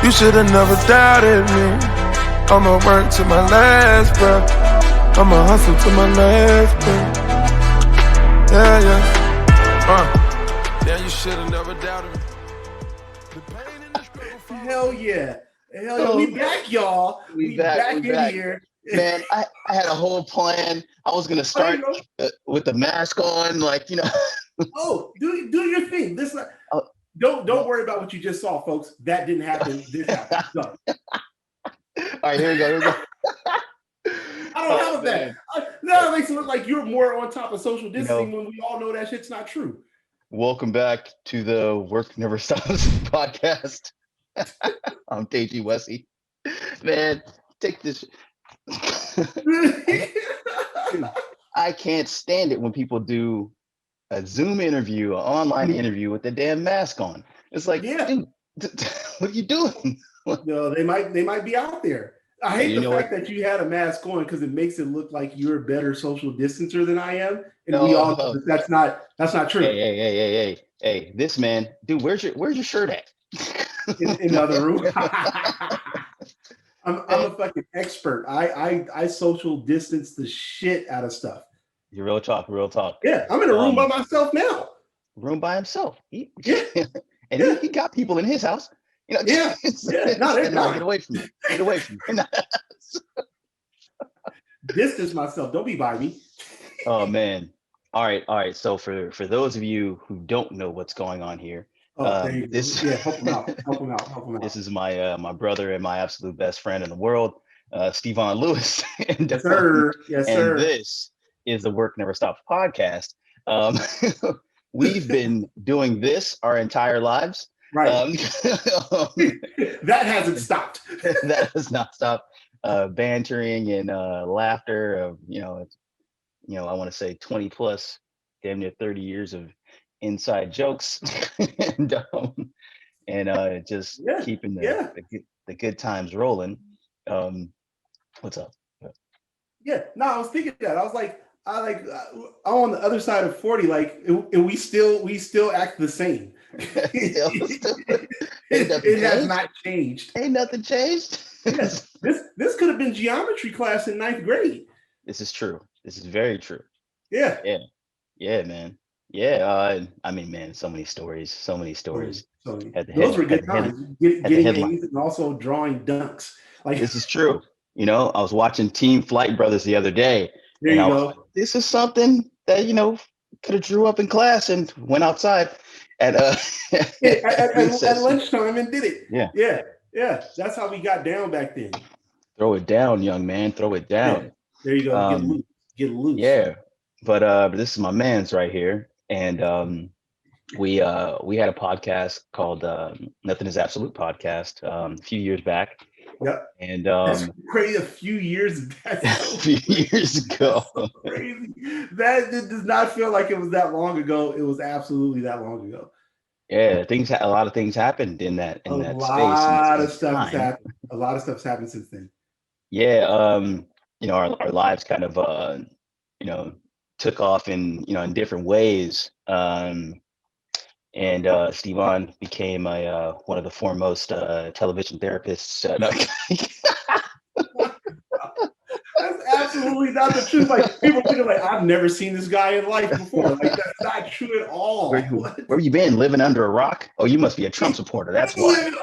You should've never doubted me. I'ma work to my last breath. I'ma hustle to my last breath. Yeah, you should've never doubted me. Hell yeah. Hell yeah. We back, y'all. We back in here. Man, I had a whole plan. I was gonna start with the mask on, like, you know. Oh, do your thing. This don't worry about what you just saw, folks. That didn't happen. This happened. Go. All right, here we go. I don't have that. No, it makes it look like you're more on top of social distancing when we all know that shit's not true. Welcome back to the Work Never Stops podcast. I'm Deji Wesley. Man, take this. I can't stand it when people do a Zoom interview, an online interview with the damn mask on. It's like, dude, what are you doing? No, they might be out there. I hate the fact that you had a mask on because it makes it look like you're a better social distancer than I am, and we all know that's not true. Hey, this man, dude, where's your shirt at? in the other room. I'm a fucking expert. I social distance the shit out of stuff. You're real talk. Yeah, I'm in a room by myself now. Room by himself. He got people in his house. You know, no, they're not. Get away from me. Get away from me. Distance myself. Don't be by me. Oh man. All right. So for those of you who don't know what's going on here, help them out. This is my brother and my absolute best friend in the world, Stevon Lewis. Yes, sir. And this is the Work Never Stops podcast. We've been doing this our entire lives. Right. That hasn't stopped. That has not stopped. Bantering and laughter. I want to say 20 plus, damn near 30 years of inside jokes, and just keeping the good times rolling. What's up? Yeah. No, I was thinking that. I was like, I'm on the other side of 40. Like, and we still act the same. It has not changed. Ain't nothing changed. Yes. This could have been geometry class in 9th grade. This is true. This is very true. Yeah, man. Yeah, I mean, man, so many stories. Those were good times. Getting A's and also drawing dunks. Like, this is true. I was watching Team Flight Brothers the other day. There you go. Like, this is something that could have drew up in class and went outside at lunchtime and did it. Yeah. That's how we got down back then. Throw it down, young man. Throw it down. Yeah. There you go. Get loose. Yeah, but this is my man's right here, and we had a podcast called Nothing Is Absolute podcast a few years back. Yep. And that's crazy. A few years back. A few years ago. So crazy. That does not feel like it was that long ago. It was absolutely that long ago. Yeah, a lot of things happened in that space. A lot of stuff has happened. A lot of stuff's happened since then. Yeah, our lives kind of took off in different ways. And Stevon became one of the foremost television therapists. That's absolutely not the truth. Like, people think like, I've never seen this guy in life before. Like, that's not true at all. Where you been? Living under a rock? Oh, you must be a Trump supporter. That's why. You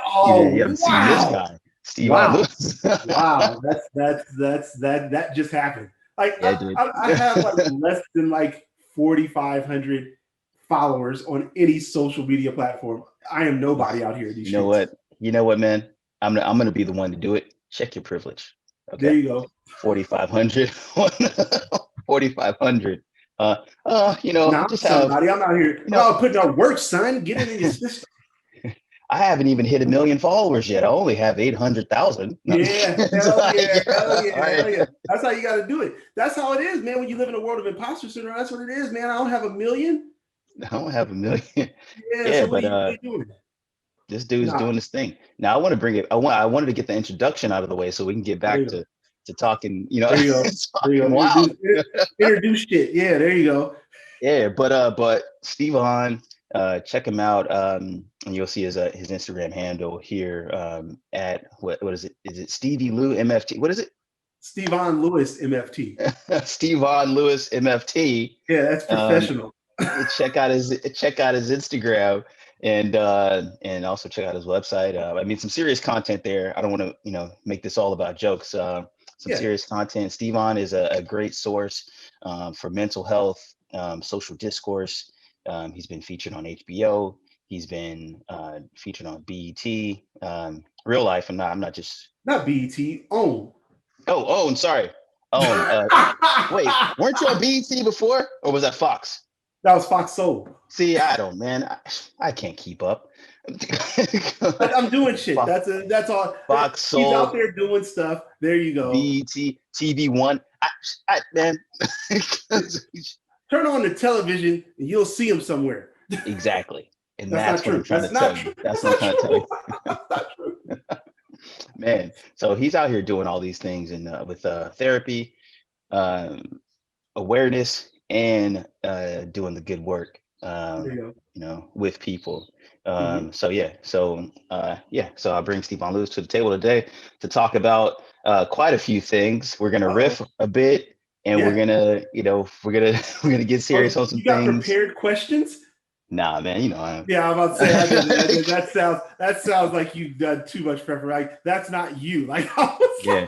haven't seen this guy, Stevon Lewis. Wow, that just happened. Like, I have like less than like 4,500 followers on any social media platform. I am nobody out here. You know what, man? I'm gonna be the one to do it. Check your privilege. Okay. There you go. 4,500. 4,500. Just somebody. I'm out here. Putting out work, son. Get it in your system. I haven't even hit 1 million followers yet. I only have 800,000. Yeah, hell yeah. That's how you got to do it. That's how it is, man. When you live in a world of imposter syndrome, that's what it is, man. I don't have 1 million. I don't have 1 million. Yeah, so but this dude's doing this thing. Now I want to bring it. I wanted to get the introduction out of the way so we can get back to talking. There you go. Wow. Introduce shit. Yeah, there you go. Yeah, but Stevon check him out. And you'll see his Instagram handle here at what is it? Is it Stevie Lou MFT? What is it? Stevon Lewis MFT. Stevon Lewis MFT. Yeah, that's professional. Check out his Instagram and also check out his website. I mean, some serious content there. I don't want to make this all about jokes. Some serious content. Stevon is a great source for mental health, social discourse. He's been featured on HBO. He's been featured on BET. Real life. I'm not just not BET. OWN. I'm sorry. OWN. Wait, weren't you on BET before, or was that Fox? That was Fox Soul. See, I can't keep up. I'm doing shit. That's all. Fox Soul. He's out there doing stuff. There you go. BET, TV1. Man. Turn on the television and you'll see him somewhere. Exactly. And that's what I'm trying to tell you. That's what I'm trying to tell you. That's not true. Man, so he's out here doing all these things and with therapy, awareness, and doing the good work, with people. So I'll bring Stevon Lewis to the table today to talk about quite a few things. We're gonna riff a bit, and we're gonna get serious on some things. You got prepared questions? Nah, man, I'm about to say that sounds like you've done too much preparation. Like, that's not you. Like, yeah.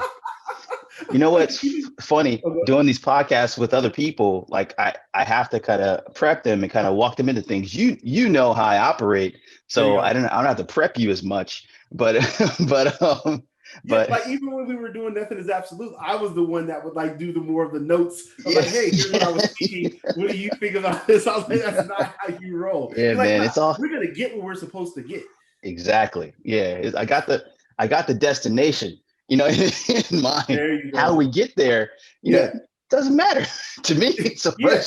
You know what's funny? Doing these podcasts with other people, like I have to kind of prep them and kind of walk them into things. You know how I operate, so I don't have to prep you as much. But like even when we were doing Nothing Is Absolute, I was the one that would like do the more of the notes. Like, hey, here's what I was thinking. What do you think about this? I was like, that's not how you roll. Yeah, like, man, we're gonna get what we're supposed to get. Exactly. Yeah, I got the destination. In mind. How we get there, doesn't matter to me. So we're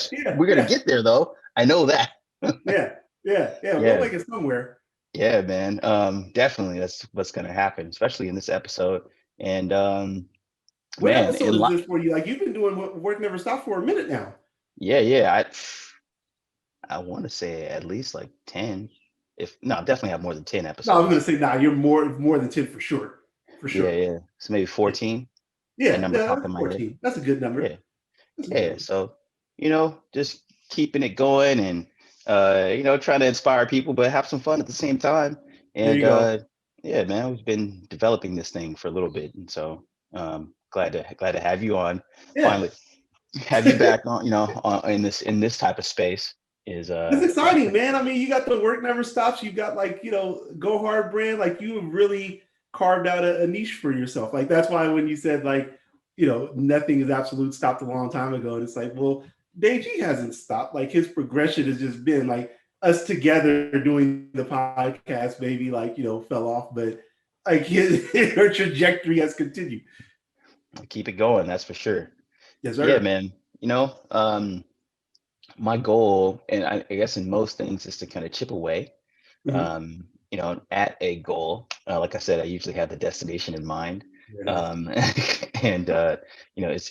gonna get there, though. I know that. We'll make it somewhere. Yeah, man. Definitely, that's what's gonna happen, especially in this episode. And what episode is this for you? Like, you've been doing Work Never Stop for a minute now. Yeah. I want to say at least like 10. Definitely have more than 10 episodes. No, I was gonna say you're more than 10 for sure. For sure. Yeah. So maybe 14. Yeah, that's 14. That's a good number. Yeah. So, just keeping it going and trying to inspire people, but have some fun at the same time. And yeah, man, we've been developing this thing for a little bit, and so glad to have you on. Finally, have you back on, in this type of space. It's exciting, man. I mean, you got the Work Never Stops. You got Go Hard brand. Like, you really carved out a niche for yourself. Like, that's why when you said Nothing Is Absolute stopped a long time ago, and it's like, well, Deji hasn't stopped. Like, his progression has just been like us together doing the podcast, maybe fell off, but like her trajectory has continued. Keep it going, that's for sure. Yes, sir. Yeah, man. My goal, and I guess in most things, is to kind of chip away, at a goal. Like I said, I usually have the destination in mind.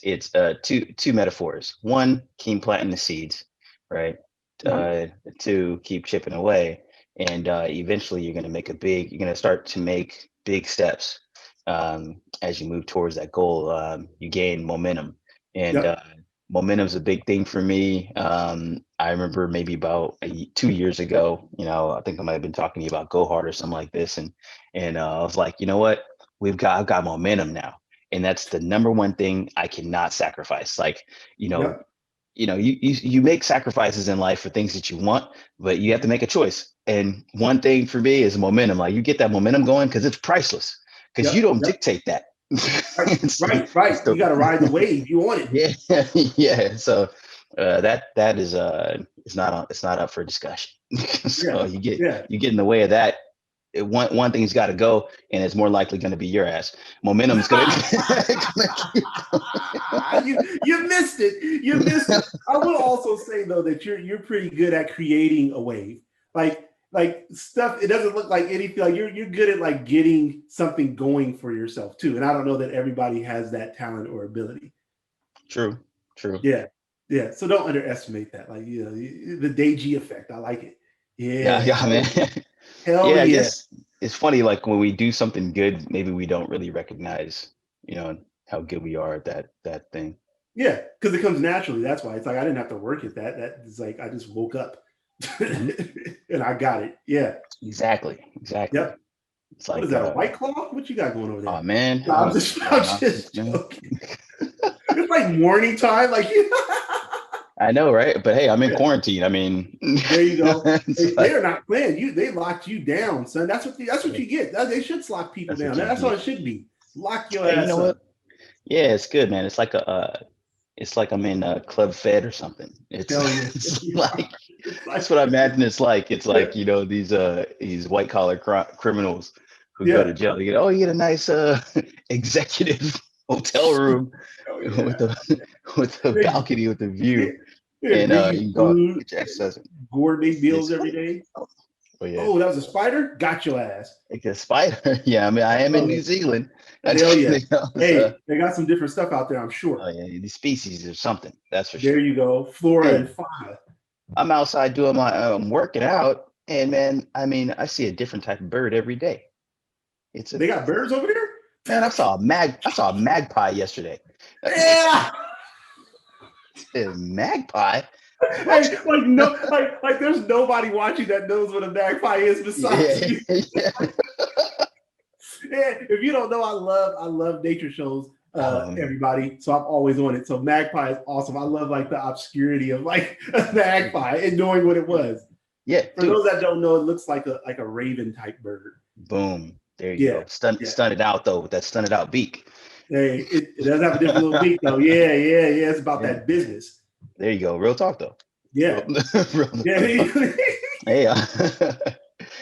It's two metaphors. One, keep planting the seeds, right? Two, keep chipping away, and eventually you're going to start to make big steps as you move towards that goal. You gain momentum, and momentum is a big thing for me. I remember maybe about 2 years ago, I think I might have been talking to you about Go Hard or something like this, and I was like, you know what? I've got momentum now, and that's the number one thing I cannot sacrifice. Like, you make sacrifices in life for things that you want, but you have to make a choice. And one thing for me is momentum. Like, you get that momentum going because it's priceless, because you don't dictate that. Right. You got to ride the wave. You want it. Yeah. So that is it's not up for discussion. So you get in the way of that. One thing's got to go, and it's more likely going to be your ass. Momentum is going to. You missed it. You missed it. I will also say though that you're pretty good at creating a wave. Like stuff. It doesn't look like anything. Like you're good at like getting something going for yourself too. And I don't know that everybody has that talent or ability. True. Yeah. So don't underestimate that. Like, the Deji effect. I like it. Yeah. man. Hell Yeah, I yeah. guess it's funny. Like when we do something good, maybe we don't really recognize, how good we are at that thing. Yeah, because it comes naturally. That's why it's like I didn't have to work at that. That is like I just woke up Hmm. and I got it. Yeah. Exactly. Yep. It's What is like, that? A white claw? What you got going over oh there? man, No, I I'm don't just, eat no I'm just nonsense, man. joking. It's like morning time. Like, I know, right? But hey, I'm in yeah, quarantine. I mean, there you go. it's They like, are not playing. They locked you down, son. That's what yeah, you get. They should lock people that's down. what you That's all get. it should be. Lock your Hey, you ass know up. what? Yeah, it's good, man. It's like I'm in Club Fed or something. It's, Hell yeah. it's like It's that's like, what I imagine it's like. It's yeah, like these white collar criminals who go yeah. to jail. You get a nice executive hotel room Oh with yeah. a They, balcony with a view, they and bring you you can go out and food, get your exercise. gourmet It's meals every fun. day. Oh yeah, Oh, that was a spider? Got your ass. like a spider. Yeah, I mean I am in Oh New yeah. Zealand. Hell yeah. It's, Hey, they got some different stuff out there, I'm sure. oh yeah, these species or something. That's for There sure. you go. Flora Hey, and fauna. I'm outside doing my working out, and man, I mean, I see a different type of bird every day. It's a They got birds over there? man. I saw a magpie yesterday. Yeah. A magpie? What? Hey, like no, like there's nobody watching that knows what a magpie is besides Yeah, you. yeah. Yeah, if you don't know, I love nature shows, Oh man, everybody. So I'm always on it. So magpie is awesome. I love like the obscurity of like a magpie and knowing what it was. yeah, For dude. those that don't know, it looks like a raven type bird. Boom. There you Yeah, go. yeah. Stunned it out though with that stunned out beak. Hey, it does have a different little beak though. Yeah, yeah, yeah. It's about Yeah, that business. there you go. Real talk though. Real, Yeah, real yeah. talk. Hey,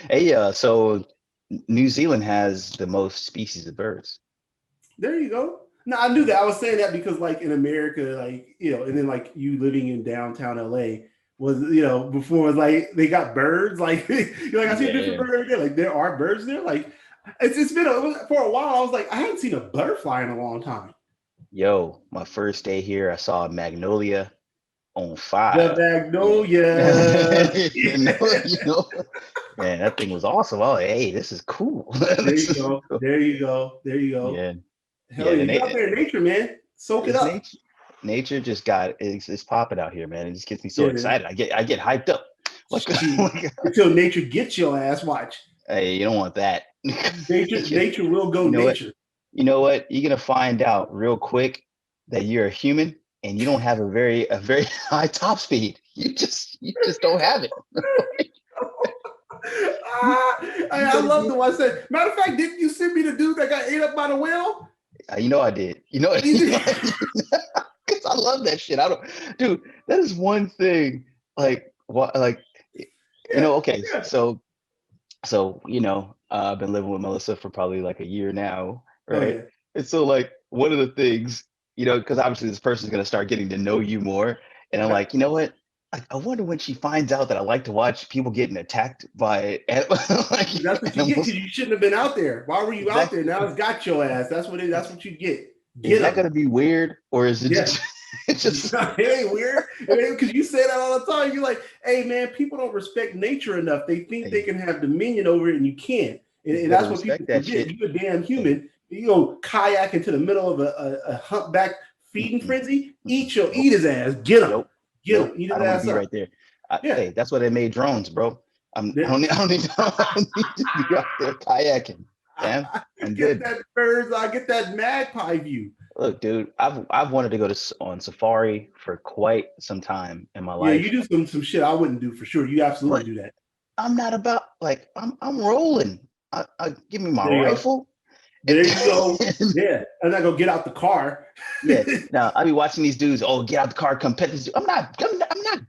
hey, so New Zealand has the most species of birds. There you go. No, I knew that. I was saying that because, like, in America, like, and then like you living in downtown LA was, before it was like they got birds. Like, you're like, I see a different Yeah. bird every day. Like, there are birds there. Like, it's been for a while. I was like, I haven't seen a butterfly in a long time. Yo, my first day here, I saw a magnolia on The fire. Yeah. magnolia. Man, that thing was awesome. Oh, hey, this is cool. There This you is go. cool. There you go. There you go. Yeah, Hell yeah. yeah. Get out there in nature, man. Soak it It's up. nature just it's popping out here, man. It just gets me so Yeah, man. excited. I get hyped up. Like, Shoot. like, Until nature gets your ass, watch. hey, you don't want that. Nature will go You know what? nature. You know what? You're gonna find out real quick that you're a human and you don't have a very high top speed. You just don't have it. You I better love the get. one I said. Matter of fact, didn't you send me the dude that got ate up by the whale? You know I did. You know, You did. because I love that shit. I don't, dude. That is one thing. Like what? Like Yeah, okay. yeah. So I've been living with Melissa for probably like a year now, Oh right? yeah. And so like one of the things, because obviously this person's gonna start getting to know you more, and I'm Yeah. like, you know what? I wonder when she finds out that I like to watch people getting attacked by like That's what you get animals. because you shouldn't have been out there. Why were you out there? Exactly. Now it's got your ass. That's what it. That's what you get. Is Get that them. gonna be weird, or is it Yeah. just it's just It ain't weird. Because you say that all the time. You're like, hey man, people don't respect nature enough. They think they hey, can have dominion over it, and you can't. you And better that's what people respect that forget. shit. You a damn Hey, human. You go kayak into the middle of a humpback feeding mm-mm, frenzy. mm-mm, Eat his ass. Get him. nope, Get him. nope. Eat I his don't want to ass be up. right there. Yeah. Hey, that's why they made drones, bro. I There- don't need, I don't need, I don't need to be out there kayaking. Damn, I'm Get good. that birds. I get that magpie view. Look, dude, I've wanted to go on safari for quite some time in my Yeah, you life, do some shit I wouldn't do for sure. You absolutely but do that. I'm not about like I'm rolling. Give me my There you go. rifle, and, There you go. and Yeah. And I go get out the car. yeah. Now I be watching these dudes. Oh, get out the car, come pet this dude. I'm not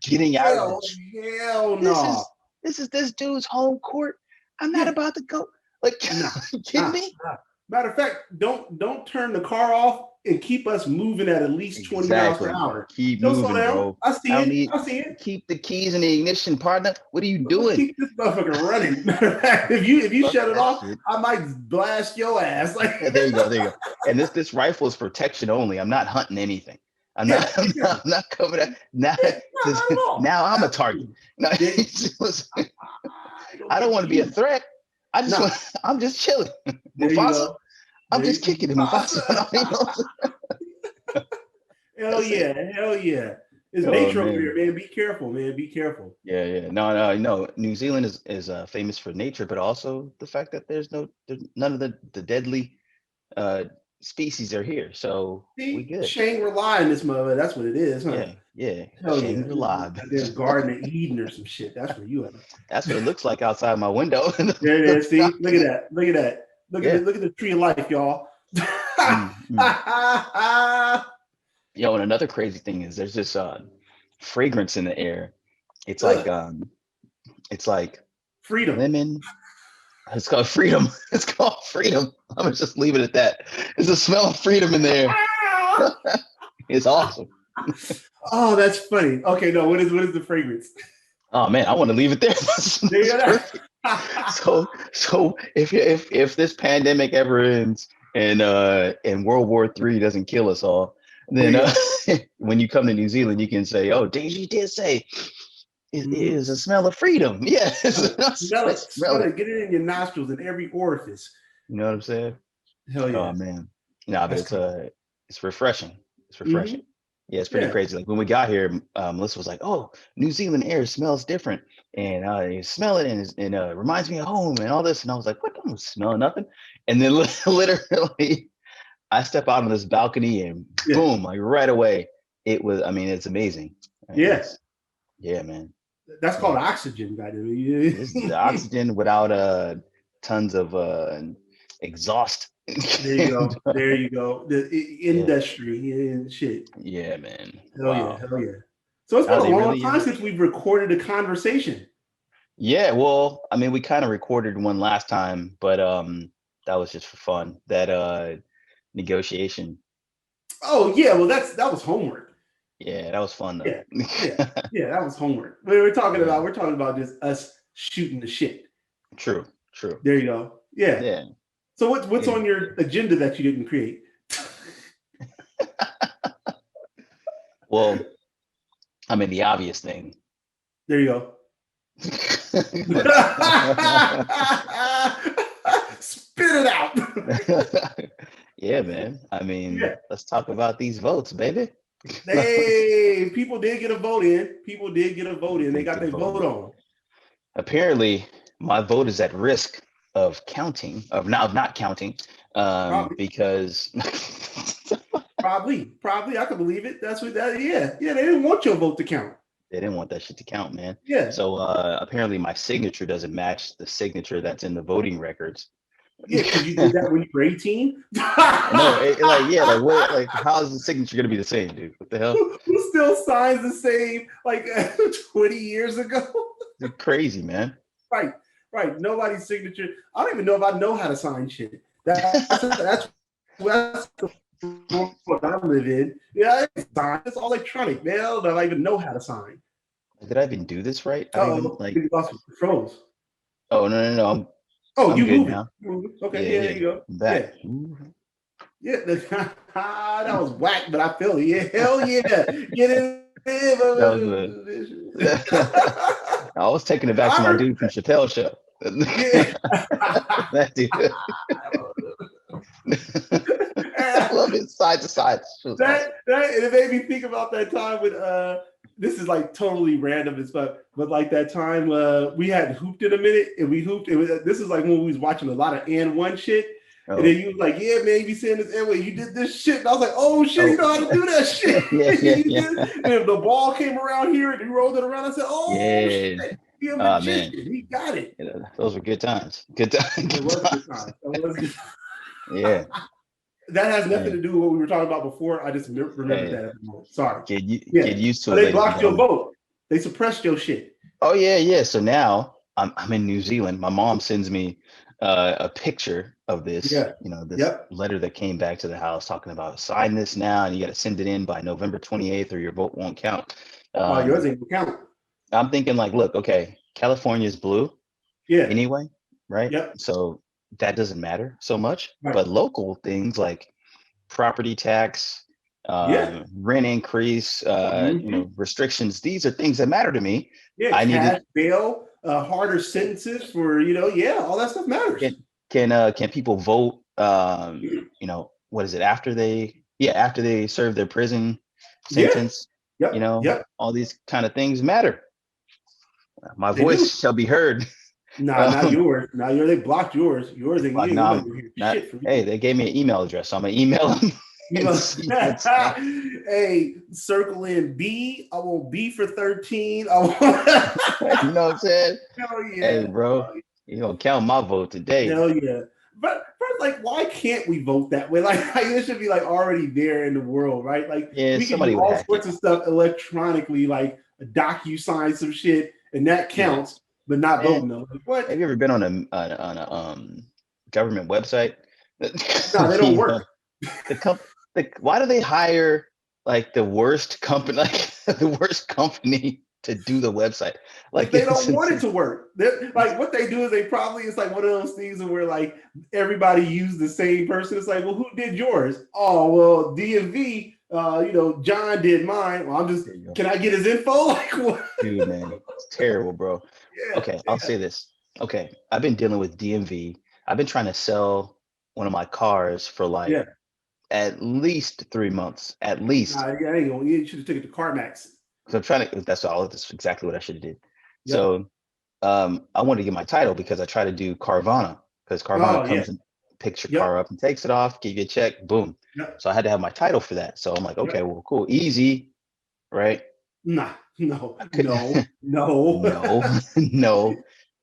getting out of hell, this. hell This no. is this dude's home court. I'm not Yeah. about to go. Like, Nah. you kidding Nah. me? Nah. Matter of fact, don't turn the car off and keep us moving at least 20 miles per Exactly. hour. Keep Don't slow moving, down. bro. I see I don't it. need I see it. keep the keys in the ignition, partner. What are you Let's doing? keep this motherfucker running. Matter of fact, if you Fuck shut it that off, shit. I might blast your ass. Like, Yeah, there you go. There you go. And this rifle is protection only. I'm not hunting anything. I'm not. yeah, I'm not coming at now. yeah, no, not at all. Now I'm a target. Absolutely. No, Yeah, it was- I don't want to be a threat. I just want. I'm just chilling. There you Mufasa. go. I'm just kicking it, Mufasa. Hell yeah. There's nature over here, man. Be careful, man. Be careful. Yeah. No. New Zealand is famous for nature, but also the fact that there's none of the deadly species are here. So we good. Shangri-La in this mother. That's what it is, huh? Yeah. Hell Shangri-La. There's Garden of Eden or some shit. That's where you at. That's what it looks like outside my window. There it is. See, look at that. Look at the tree of life, y'all. Yo, and another crazy thing is there's this fragrance in the air. It's like freedom. Lemon. It's called freedom. It's called freedom. I'm gonna just leave it at that. There's a smell of freedom in the air. It's awesome. Oh, that's funny. Okay, no, what is the fragrance? Oh man, I want to leave it there. So if this pandemic ever ends and World War III doesn't kill us all, then when you come to New Zealand, you can say, "Oh, Deji did say it is a smell of freedom." Yeah, smell it. Get it in your nostrils and every orifice. You know what I'm saying? Hell yeah! Oh man, no, but it's refreshing. It's refreshing. Mm-hmm. Yeah, it's pretty crazy. Like when we got here, Melissa was like, "Oh, New Zealand air smells different, and you smell it, and it reminds me of home, and all this." And I was like, "What? I don't smell nothing." And then literally, I step out on this balcony, and boom, like right away, it was. I mean, it's amazing. Yes. Yeah, man. That's called oxygen, goddamn. This is the oxygen without tons of exhaust. There you go. The industry and shit. Yeah, man. Hell yeah. So it's been a long time since we've recorded a conversation. Yeah, well, I mean, we kind of recorded one last time, but that was just for fun. That negotiation. Oh yeah, well that was homework. Yeah, that was fun though. Yeah, that was homework. We're talking about just us shooting the shit. True. There you go. Yeah. So what's on your agenda that you didn't create? Well, I mean the obvious thing. There you go. Spit it out. Yeah, man. I mean, let's talk about these votes, baby. Hey, people did get a vote in. They got their vote on. Apparently, my vote is at risk of not counting, because probably I can believe it. That's what that. Yeah. They didn't want your vote to count. They didn't want that shit to count, man. Yeah. So apparently, my signature doesn't match the signature that's in the voting records. Yeah, because you did that when you were 18. No, how is the signature gonna be the same, dude? What the hell? Who still signs the same 20 years ago? It's crazy, man. Right. Nobody's signature. I don't even know if I know how to sign shit. That's what I live in. Yeah, it's all electronic, man. I don't even know how to sign. Did I even do this right? You lost controls. Oh no. I'm you good moving. now. Okay, there you go. Back. Yeah, that was whack, but I feel it. Yeah, hell yeah. Get in there. That was good. I was taking it back to my dude from Chappelle Show. Yeah. That dude. I love it side to side. It made me think about that time when this is totally random and stuff, but that time we had hooped in a minute and we hooped. This is when we was watching a lot of N1 shit. Oh. And then you was like, "Yeah, man, you be saying this N-way, you did this shit." And I was like, "Oh shit, you know how to do that shit." Yeah. And the ball came around here and he rolled it around. I said, "Oh shit, he a magician. Man. He got it." Yeah, those were good times. Good times. It was good times. Yeah. That has nothing to do with what we were talking about before. I just remember that at the moment. Sorry. Get used to it. They blocked your vote. They suppressed your shit. Oh yeah. So now I'm in New Zealand. My mom sends me a picture of this. Yeah. This letter that came back to the house talking about sign this now, and you got to send it in by November 28th, or your vote won't count. Yours ain't count. I'm thinking look, okay, California's blue. Yeah. Anyway, right? Yep. So that doesn't matter so much, right. But local things like property tax, rent increase, restrictions, these are things that matter to me. Yeah, I needed bail, harder sentences for, all that stuff matters. Can people vote? What is it after they serve their prison sentence? Yep. All these kind of things matter. My They voice do. shall be heard. Nah, not yours. Now they blocked yours. Yours ain't Nah, shit from hey, you. they gave me an email address, so I'm gonna email them. Hey, circle in B. I want B for 13. I want You know what I'm saying? Hell yeah. Hey, bro, you gonna count my vote today? Hell yeah. But like, why can't we vote that way? Like it should be like already there in the world, right? Like we can do all sorts of stuff electronically, like DocuSign some shit, and that counts, but not voting though. Like, what? Have you ever been on a government website? No, they don't work. Why do they hire like the worst company, to do the website? Like they don't want it to work. Like what they do is it's like one of those things where like everybody used the same person. It's like, well, who did yours? Oh, well, DMV. John did mine. Well, can I get his info? Like what? Dude, man, it's terrible, bro. Yeah, okay, I'll say this. Okay, I've been dealing with DMV. I've been trying to sell one of my cars for like at least 3 months. At least. You should have took it to CarMax. So I'm trying to. That's exactly what I should have did. Yep. So, I wanted to get my title because I try to do Carvana because Carvana comes and picks your car up and takes it off, give you a check, boom. Yep. So I had to have my title for that. So I'm like, okay, well, cool, easy, right? No.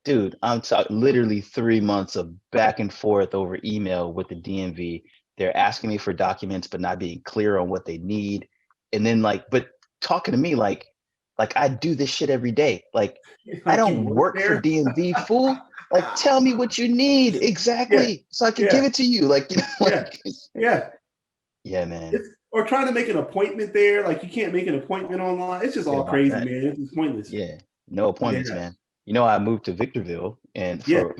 Dude, I'm talking literally 3 months of back and forth over email with the DMV. They're asking me for documents, but not being clear on what they need. And then but talking to me like I do this shit every day. Like I don't work for DMV, fool. Like tell me what you need exactly so I can give it to you. Yeah, man. Or trying to make an appointment there. Like you can't make an appointment online. It's just all crazy, man. It's just pointless. Yeah, no appointments, man. I moved to Victorville and for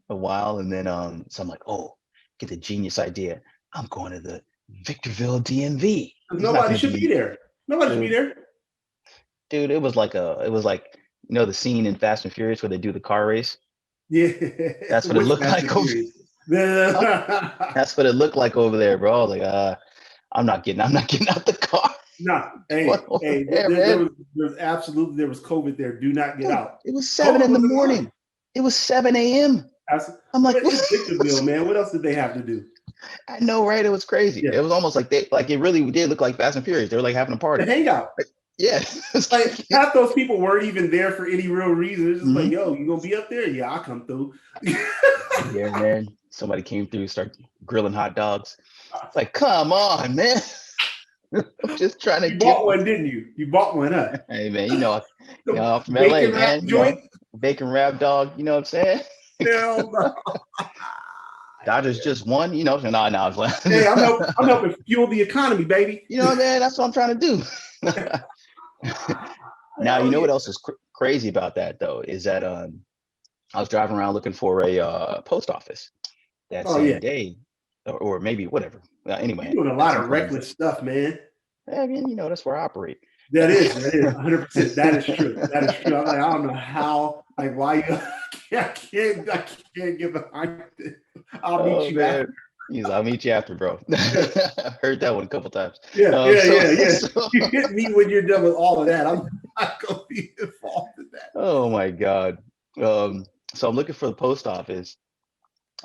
a while, and then so I'm like, oh, get the genius idea. I'm going to the Victorville DMV. Nobody should be there. Nobody should be there. Dude, it was like the scene in Fast and Furious where they do the car race. Yeah, that's what it looked like. That's what it looked like over there, bro. I was like, I'm not getting out the car. No, there was COVID there. Do not get out. It was 7 in the morning. It was 7 a.m. I'm like, it's Victorville, man. What else did they have to do? I know, right? It was crazy. It was almost like it really did look like Fast and Furious. They were like having a party. The hangout. Yeah. Like half those people weren't even there for any real reason. It's just like, yo, you gonna be up there? Yeah, I'll come through. Yeah, man. Somebody came through, started grilling hot dogs. It's like, come on, man. I'm just trying to bought one, didn't you? You bought one, huh? Hey, man, I'm from LA, man. Bacon wrap dog, you know what I'm saying? Hell no. Dodgers just won, No, I was like, hey, I'm helping fuel the economy, baby. You know what, man? That's what I'm trying to do. Now, you know what else is crazy about that though is that I was driving around looking for a post office that same day, or maybe whatever. Anyway, you're doing a lot of reckless stuff, man. I mean, that's where I operate. That is 100%. That is true. That is true. I'm like, I don't know how, like, why you. I can't get behind it. I'll meet you after. I'll meet you after, bro. I've heard that one a couple times. Yeah. So, you hit me when you're done with all of that. I'm not going to be involved in that. Oh my God. So I'm looking for the post office,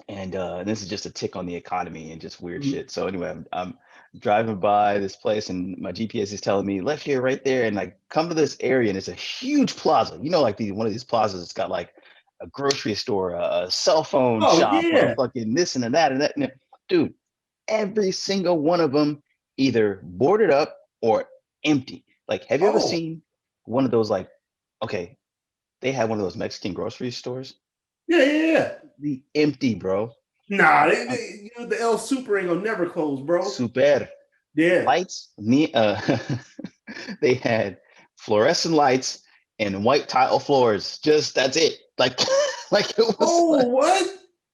and this is just a tick on the economy and just weird shit. So anyway, I'm driving by this place, and my GPS is telling me left here, right there, and I come to this area, and it's a huge plaza. Like one of these plazas. It's got like a grocery store, a cell phone shop, fucking this and that and that. And dude, every single one of them either boarded up or empty. Like, have you ever seen one of those? Like, okay, they had one of those Mexican grocery stores. Yeah. The empty, bro. Nah, the El Super ain't gonna never close, bro. Super. Yeah. Lights. They had fluorescent lights and white tile floors. Just that's it. Like it was. What?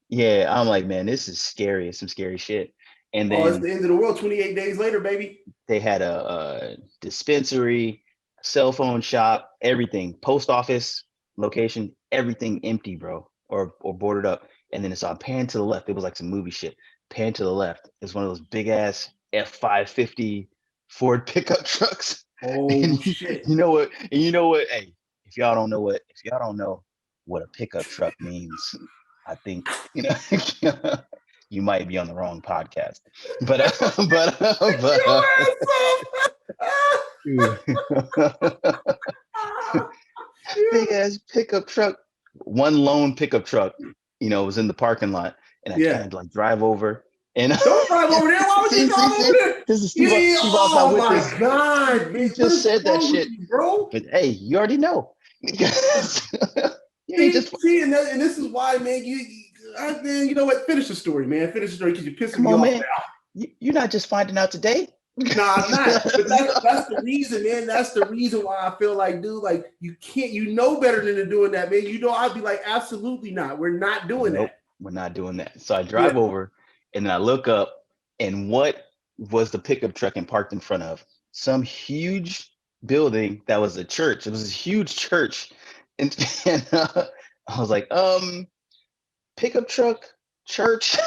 Yeah, I'm like, man, this is scary. It's some scary shit. And then it's the end of the world. 28 days later, baby. They had a dispensary, cell phone shop, everything, post office location, everything empty, bro, or boarded up. And then it's on pan to the left. It was like some movie shit. Pan to the left is one of those big ass F550 Ford pickup trucks. Oh shit! You know what? And you know what? Hey, if y'all don't know what a pickup truck means, I think you might be on the wrong podcast. But big ass pickup truck, one lone pickup truck, was in the parking lot, and I tried to like drive over. And don't drive over there. Why would you drive over there? This is oh my god, man! He just said that shit, bro. But hey, you already know. See, and this is why, man. Man, you know what? Finish the story, man. Finish the story because you're pissing me off man. now. You're not just finding out today. Nah, I'm not. But that's the reason, man. That's the reason why I feel like, dude, like you can't. You know better than doing that, man. I'd be like, absolutely not. We're not doing that. We're not doing that. So I drive over, and then I look up, and what was the pickup truck and parked in front of? Some huge building that was a church. It was a huge church, and I was like, pickup truck, church.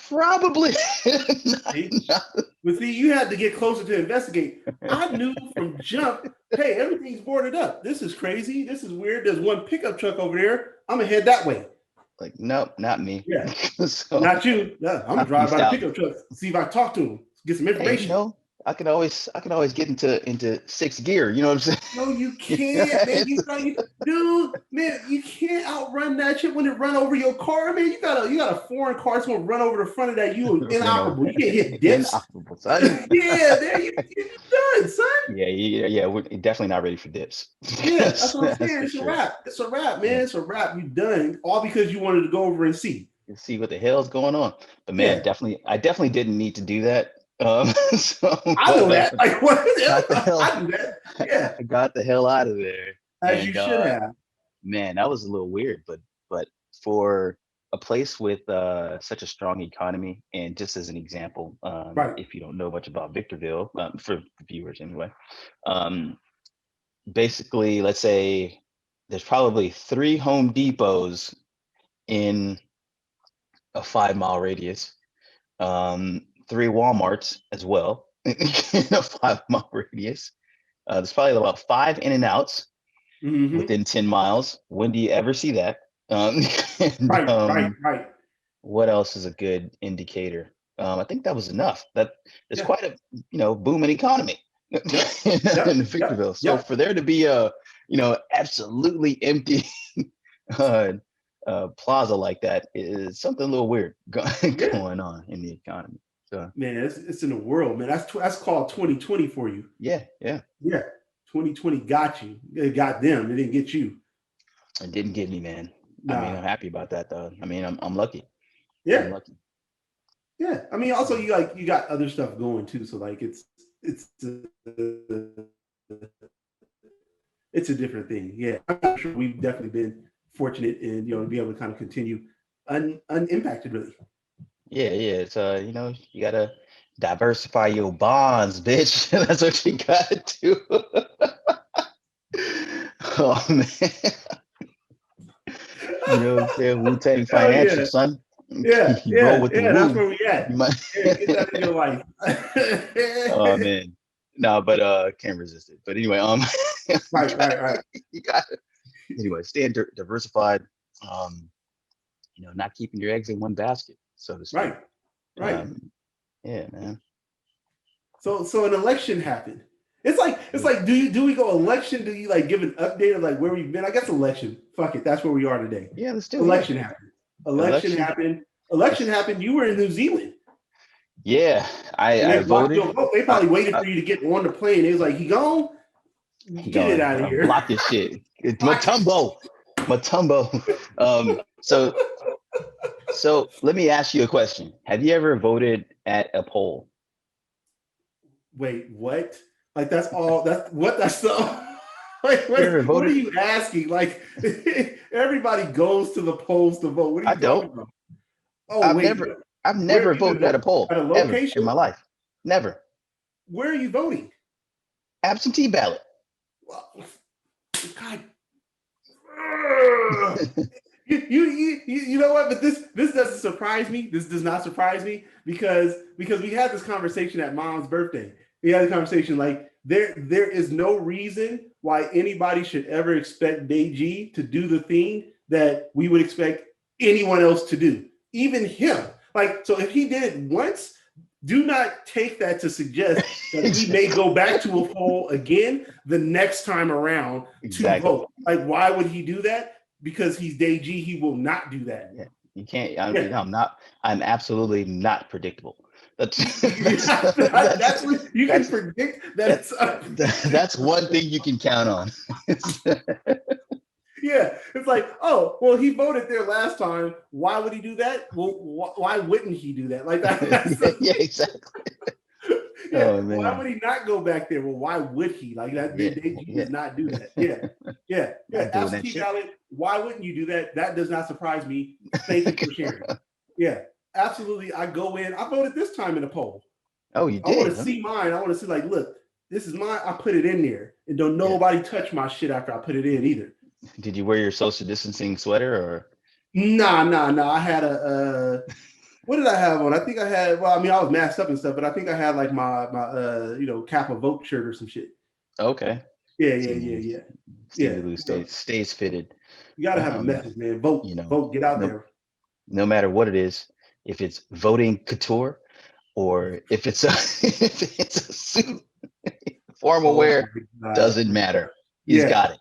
Probably. But see, you had to get closer to investigate. I knew from jump, hey, everything's boarded up. This is crazy. This is weird. There's one pickup truck over there. I'm gonna head that way. Like, nope, not me. Yeah, not you. Yeah, I'm gonna drive by the pickup truck, see if I can talk to him, get some information. Hey, I can always get into sixth gear. You know what I'm saying? No, you can't, man. Dude, man, you can't outrun that shit when it run over your car, man. You got a foreign car that's gonna run over the front of that. You inoperable. You can't hit dips. Inoperable, son. Yeah, there you're done, son. Yeah. We're definitely not ready for dips. Yeah, that's what I'm saying. It's a wrap. It's a wrap, man. It's a wrap. You done. All because you wanted to go over and see what the hell's going on. But man, I definitely didn't need to do that. So I know that. Like, what the hell? I do that. Yeah. I got the hell out of there. As you should have. Man, that was a little weird, but for a place with such a strong economy, and just as an example, if you don't know much about Victorville, for viewers anyway, basically, let's say there's probably 3 Home Depots in a 5-mile radius. 3 Walmarts as well in a 5-mile radius. There's probably about 5 In-N-Outs within 10 miles. When do you ever see that? Right. What else is a good indicator? I think that was enough. That there's quite a booming economy in Victorville. So for there to be a absolutely empty plaza like that is something a little weird going on in the economy. So man, it's in the world, man. That's called 2020 for you. Yeah. 2020 got you. It got them. It didn't get you. It didn't get me, man. Nah. I mean, I'm happy about that though. I mean, I'm lucky. Yeah. I'm lucky. Yeah. I mean, also you got other stuff going too. So like it's a different thing. Yeah. I'm sure we've definitely been fortunate and to be able to kind of continue unimpacted really. Yeah. It's you gotta diversify your bonds, bitch. That's what you gotta do. Oh man. You know what I'm saying? Wu-Tang Financial, son. Yeah. That's where we at. Get that in your life. Oh man. No, but can't resist it. But anyway, right. You got it. Anyway, staying diversified. Not keeping your eggs in one basket, so to speak. Right. Yeah, man. So an election happened. It's like do we go election? Do you like give an update of like where we've been? I guess election. Fuck it. That's where we are today. Yeah, let's do it. Election happened. Election happened. You were in New Zealand. Yeah, I voted. They probably waited for you to get on the plane. They was like, he gone? Get it out of here. Block this shit. Matumbo. So let me ask you a question. Have you ever voted at a poll? Wait, what? Like that's all? That's the. Like, what are you asking? Like everybody goes to the polls to vote. What are you talking about? Oh, I've never voted at a poll at a location ever in my life. Never. Where are you voting? Absentee ballot. Well, God. You know what? But this doesn't surprise me. This does not surprise me because we had this conversation at Mom's birthday. We had a conversation like there is no reason why anybody should ever expect Deji to do the thing that we would expect anyone else to do, even him. Like, so if he did it once, do not take that to suggest that he may go back to a poll again the next time around to vote. Like, why would he do that? Because he's Deji, he will not do that. Yeah, you can't. I'm absolutely not predictable. That's what you can predict. That's one thing you can count on. Yeah, it's like, oh, well, he voted there last time. Why would he do that? Well, why wouldn't he do that? Like that. Yeah, exactly. Yeah, oh, man. Why would he not go back there? Well, why would he? Like that, they does not do that. Yeah. Absentee ballot. Why wouldn't you do that? That does not surprise me. Thank you for sharing. Yeah, absolutely. I go in. I voted this time in a poll. Oh, you did? I want to see mine. I want to see, like, look, this is mine. I put it in there, and don't nobody touch my shit after I put it in either. Did you wear your social distancing sweater or? Nah. I had a. What did I have on? I think I had. Well, I mean, I was masked up and stuff, but I think I had like my Kappa Vote shirt or some shit. Okay. Yeah. Stevie Lou stays fitted. You gotta have a message, man. Vote. Vote. Get out there. No matter what it is, if it's voting couture, or if it's a suit, formal wear, doesn't matter. He's got it.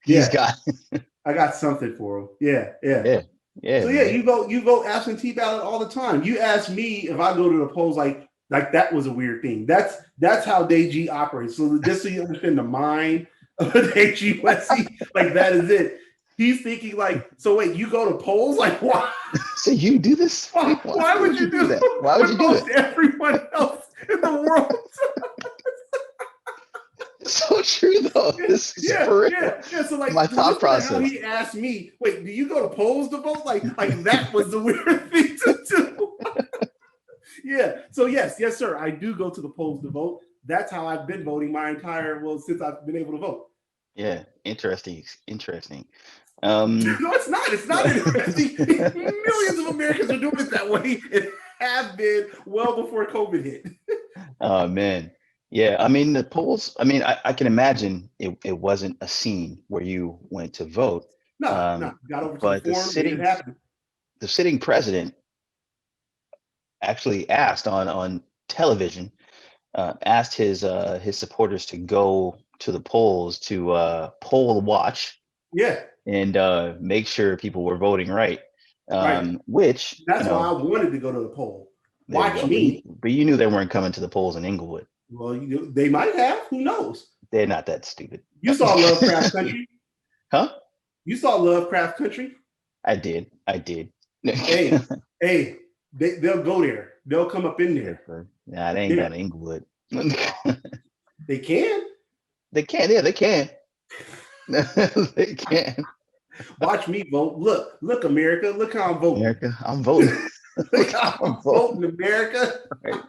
He's got it. I got something for him. Yeah. Yeah. So you vote absentee ballot all the time. You ask me if I go to the polls, like that was a weird thing. That's how Deji operates. So just so you understand the mind of Deji Wesley, like that is it. He's thinking like, so wait, you go to polls? Like why? So you do this? Why would you do that? Why would you do it? Everyone else in the world. So true though. This is for real. Yeah. So like my thought process. He asked me, wait, do you go to polls to vote? Like that was the weird thing to do. Yeah. So yes, sir. I do go to the polls to vote. That's how I've been voting since I've been able to vote. Yeah. Interesting. No, it's not. It's not interesting. Millions of Americans are doing it that way and have been well before COVID hit. Oh man. Yeah, I mean the polls. I mean, I can imagine it wasn't a scene where you went to vote. No, got over to but the form. The sitting president actually asked on television, asked his supporters to go to the polls to poll watch. Yeah. And make sure people were voting right. Which that's why I wanted to go to the poll. Watch me. But you knew they weren't coming to the polls in Inglewood. Well, they might have. Who knows? They're not that stupid. You saw Lovecraft Country? Huh? You saw Lovecraft Country? I did. Hey, they'll go there. They'll come up in there. Nah, they ain't got Inglewood. They can. They can. Yeah, they can. They can. Watch me vote. Look, America. Look how I'm voting. America, I'm voting. Look how I'm voting, America. Right.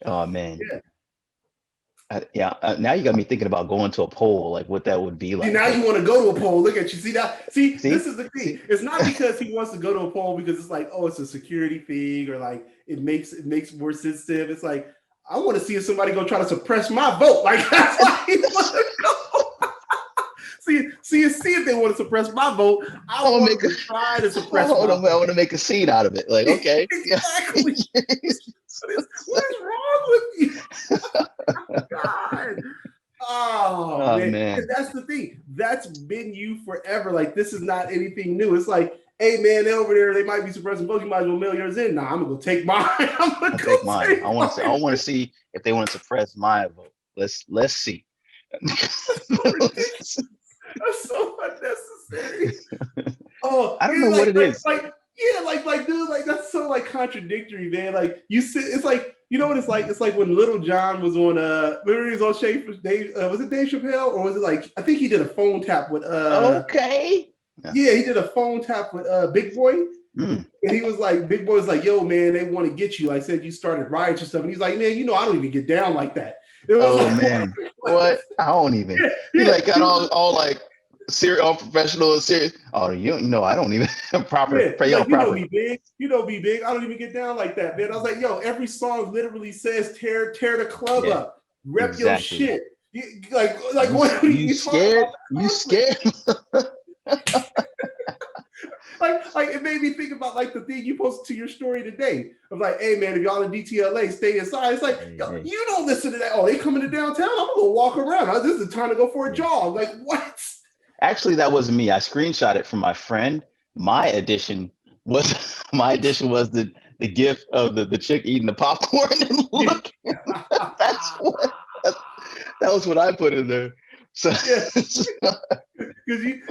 Oh man. Yeah. Now you got me thinking about going to a poll, like what that would be like. See, now you want to go to a poll. Look at you. See that? See, this is the thing. It's not because he wants to go to a poll because it's like, oh, it's a security thing or like it makes more sensitive. It's like I want to see if somebody go try to suppress my vote. Like that's why he wants to go. See if they want to suppress my vote. I want to try to suppress. I want to make a scene out of it. Like, okay, exactly. What is wrong with you? God. Oh man. And that's the thing. That's been you forever. Like this is not anything new. It's like, hey man, they're over there. They might be suppressing votes. You might as well mail yours in. Nah, I'm gonna go take mine. I'll take mine. I want to see if they want to suppress my vote. Let's see. That's so unnecessary. Oh, I don't know what it is. Dude, like that's so like contradictory, man. Like you sit, it's like you know what it's like. It's like when Little John was on remember he was on Dave, was it Dave Chappelle or was it like I think he did a phone tap with okay. Yeah, he did a phone tap with Big Boy. And he was like, Big Boy was like, yo, man, they want to get you. Like said you started riots and stuff. And he's like, man, I don't even get down like that. Oh man, what? I don't even. He like got all like all professional and serious. Oh, you know, I don't even proper. Yeah, like, Proper. me big. Me big. I don't even get down like that, man. I was like, yo, every song literally says tear the club up, rep your shit. Like what are you scared? You scared? like it made me think about like the thing you posted to your story today. Of like, hey man, if y'all in DTLA, stay inside. It's like, yo, you don't listen to that. Oh, they coming to downtown. I'm gonna go walk around. This is the time to go for a jog. Like what? Actually, that wasn't me. I screenshot it from my friend. My addition was the gift of the chick eating the popcorn and look. That was what I put in there. So because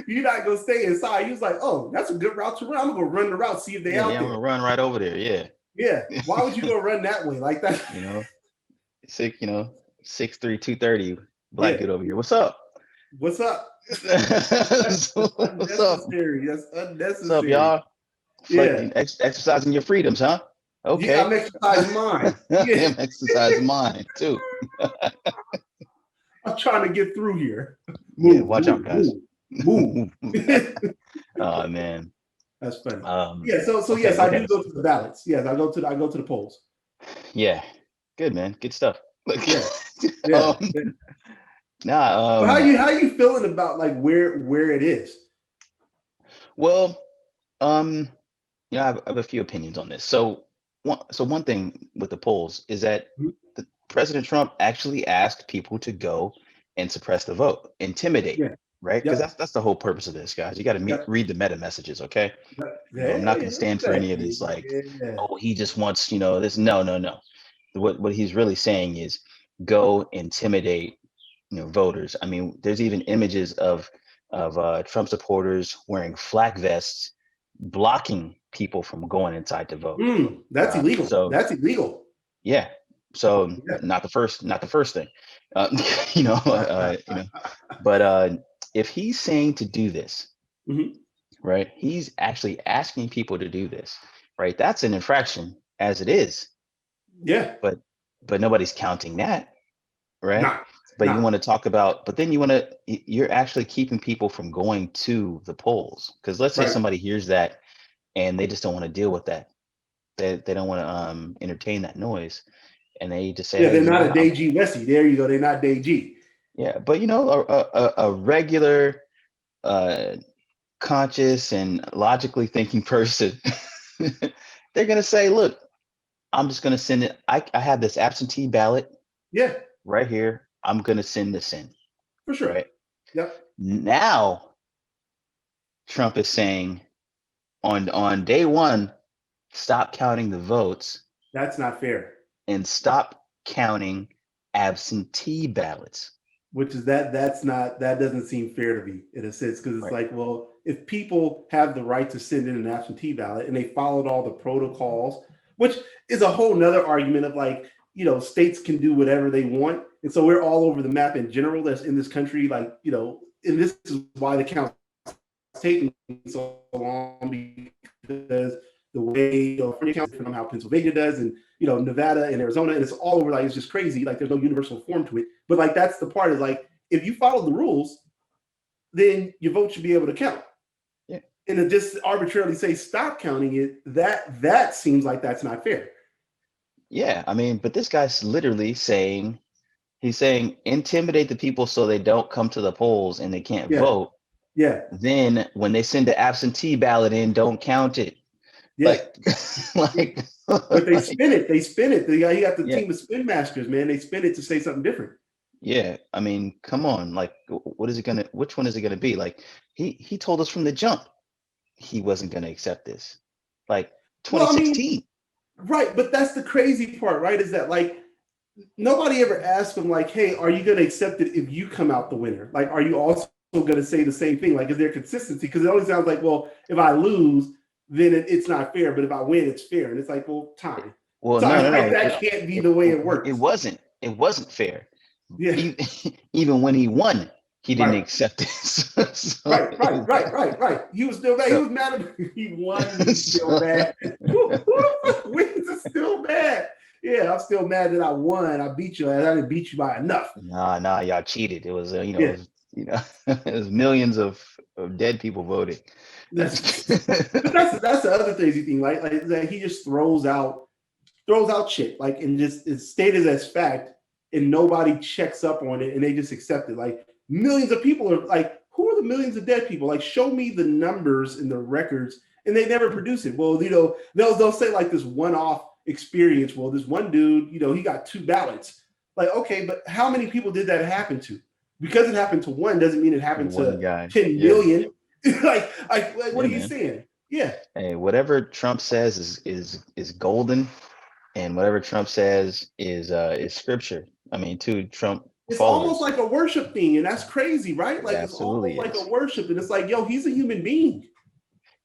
you're not gonna stay inside. He was like, oh, that's a good route to run. I'm gonna go run the route, see if they out there. I'm gonna run right over there. Yeah. Why would you go run that way like that? 6'3", 230 black dude over here. What's up? What's up? What's up? That's unnecessary. What's up, y'all? Exercising your freedoms, huh? Okay. Yeah, I'm exercising mine. I'm exercising mine too. I'm trying to get through here. Watch out, guys. Move. Oh man. That's funny. So yes, I do go to the ballots. Yes, I go to the polls. Yeah. Good, man. Good stuff. How you feeling about like where it is? Well, I have a few opinions on this. So one thing with the polls is that President Trump actually asked people to go and suppress the vote, intimidate, right? Because that's the whole purpose of this, guys. You got to read the meta messages, okay? I'm not going to stand for any of this, like, oh, he just wants, this. No. What he's really saying is go intimidate, voters. I mean, there's even images of Trump supporters wearing flak vests, blocking people from going inside to vote. That's illegal. So that's illegal. Yeah. So not the first thing, but if he's saying to do this, right, he's actually asking people to do this, right? That's an infraction as it is. Yeah. But nobody's counting that, right? You want to talk about, but then you're actually keeping people from going to the polls. Because let's say somebody hears that and they just don't want to deal with that. They don't want to entertain that noise. And they just say, they're not a Deji Wesley. There you go. They're not Deji. Yeah, but a regular, conscious and logically thinking person, they're gonna say, "Look, I'm just gonna send it. I have this absentee ballot. Yeah, right here. I'm gonna send this in for sure. Right. Yep. Now, Trump is saying, on day one, stop counting the votes. That's not fair. And stop counting absentee ballots. Which is that doesn't seem fair to me in a sense, because it's like, well, if people have the right to send in an absentee ballot and they followed all the protocols, which is a whole nother argument of like, states can do whatever they want. And so we're all over the map in general that's in this country, like, and this is why the count's taking so long, because the way California counts from how Pennsylvania does, and Nevada and Arizona, and it's all over. Like it's just crazy. Like there's no universal form to it. But like that's the part is like if you follow the rules, then your vote should be able to count. Yeah. And to just arbitrarily say stop counting it, that seems like that's not fair. Yeah, I mean, but this guy's literally saying, he's saying intimidate the people so they don't come to the polls and they can't vote. Yeah. Then when they send the absentee ballot in, don't count it. Yeah. But they spin it. You got the team of spin masters, man. They spin it to say something different. Yeah. I mean, come on. Like, which one is it gonna be? Like, he told us from the jump he wasn't gonna accept this. Like 2016. Right. But that's the crazy part, right? Is that like nobody ever asked him, like, hey, are you gonna accept it if you come out the winner? Like, are you also gonna say the same thing? Like, is there consistency? Because it always sounds like, well, if I lose, then it's not fair, but if I win, it's fair. And it's like, well, time. Well, no. That can't be the way it works. It wasn't fair. Yeah. Even when he won, he didn't accept this. Right. He was still mad. He was mad at he won. He's still mad. Who the fuck wins is still mad? Yeah, I'm still mad that I won. I beat you. I didn't beat you by enough. Nah, y'all cheated. It was, You know, there's millions of dead people voting. That's but that's the other things you think, like that he just throws out shit, like, and just it's stated as fact, and nobody checks up on it, and they just accept it. Like millions of people are like, who are the millions of dead people? Like, show me the numbers and the records, and they never produce it. Well, they'll say like this one-off experience. Well, this one dude, he got 2 ballots. Like, okay, but how many people did that happen to? Because it happened to one doesn't mean it happened One to guy. 10 million. like what are you man. saying? Yeah. Hey, whatever Trump says is golden, and whatever Trump says is scripture. I mean, to Trump It's followers. almost like a worship thing, and that's crazy, right? Like, it's almost like a worship, and it's like, yo, he's a human being.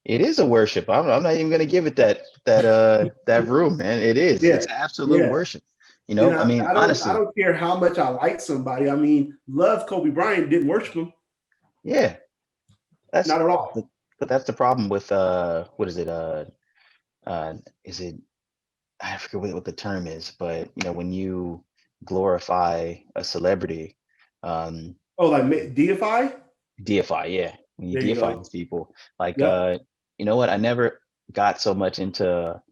It is a worship. I'm not even gonna give it that room, man. It is. Yeah. It's absolute worship. I mean, honestly, I don't care how much I like somebody. I mean, love Kobe Bryant, didn't worship him. Yeah, that's not at all. But that's the problem with what is it? Is it? I forget what the term is, but when you glorify a celebrity, like deify. Deify, yeah. When you deify these people, like you know what? I never got so much into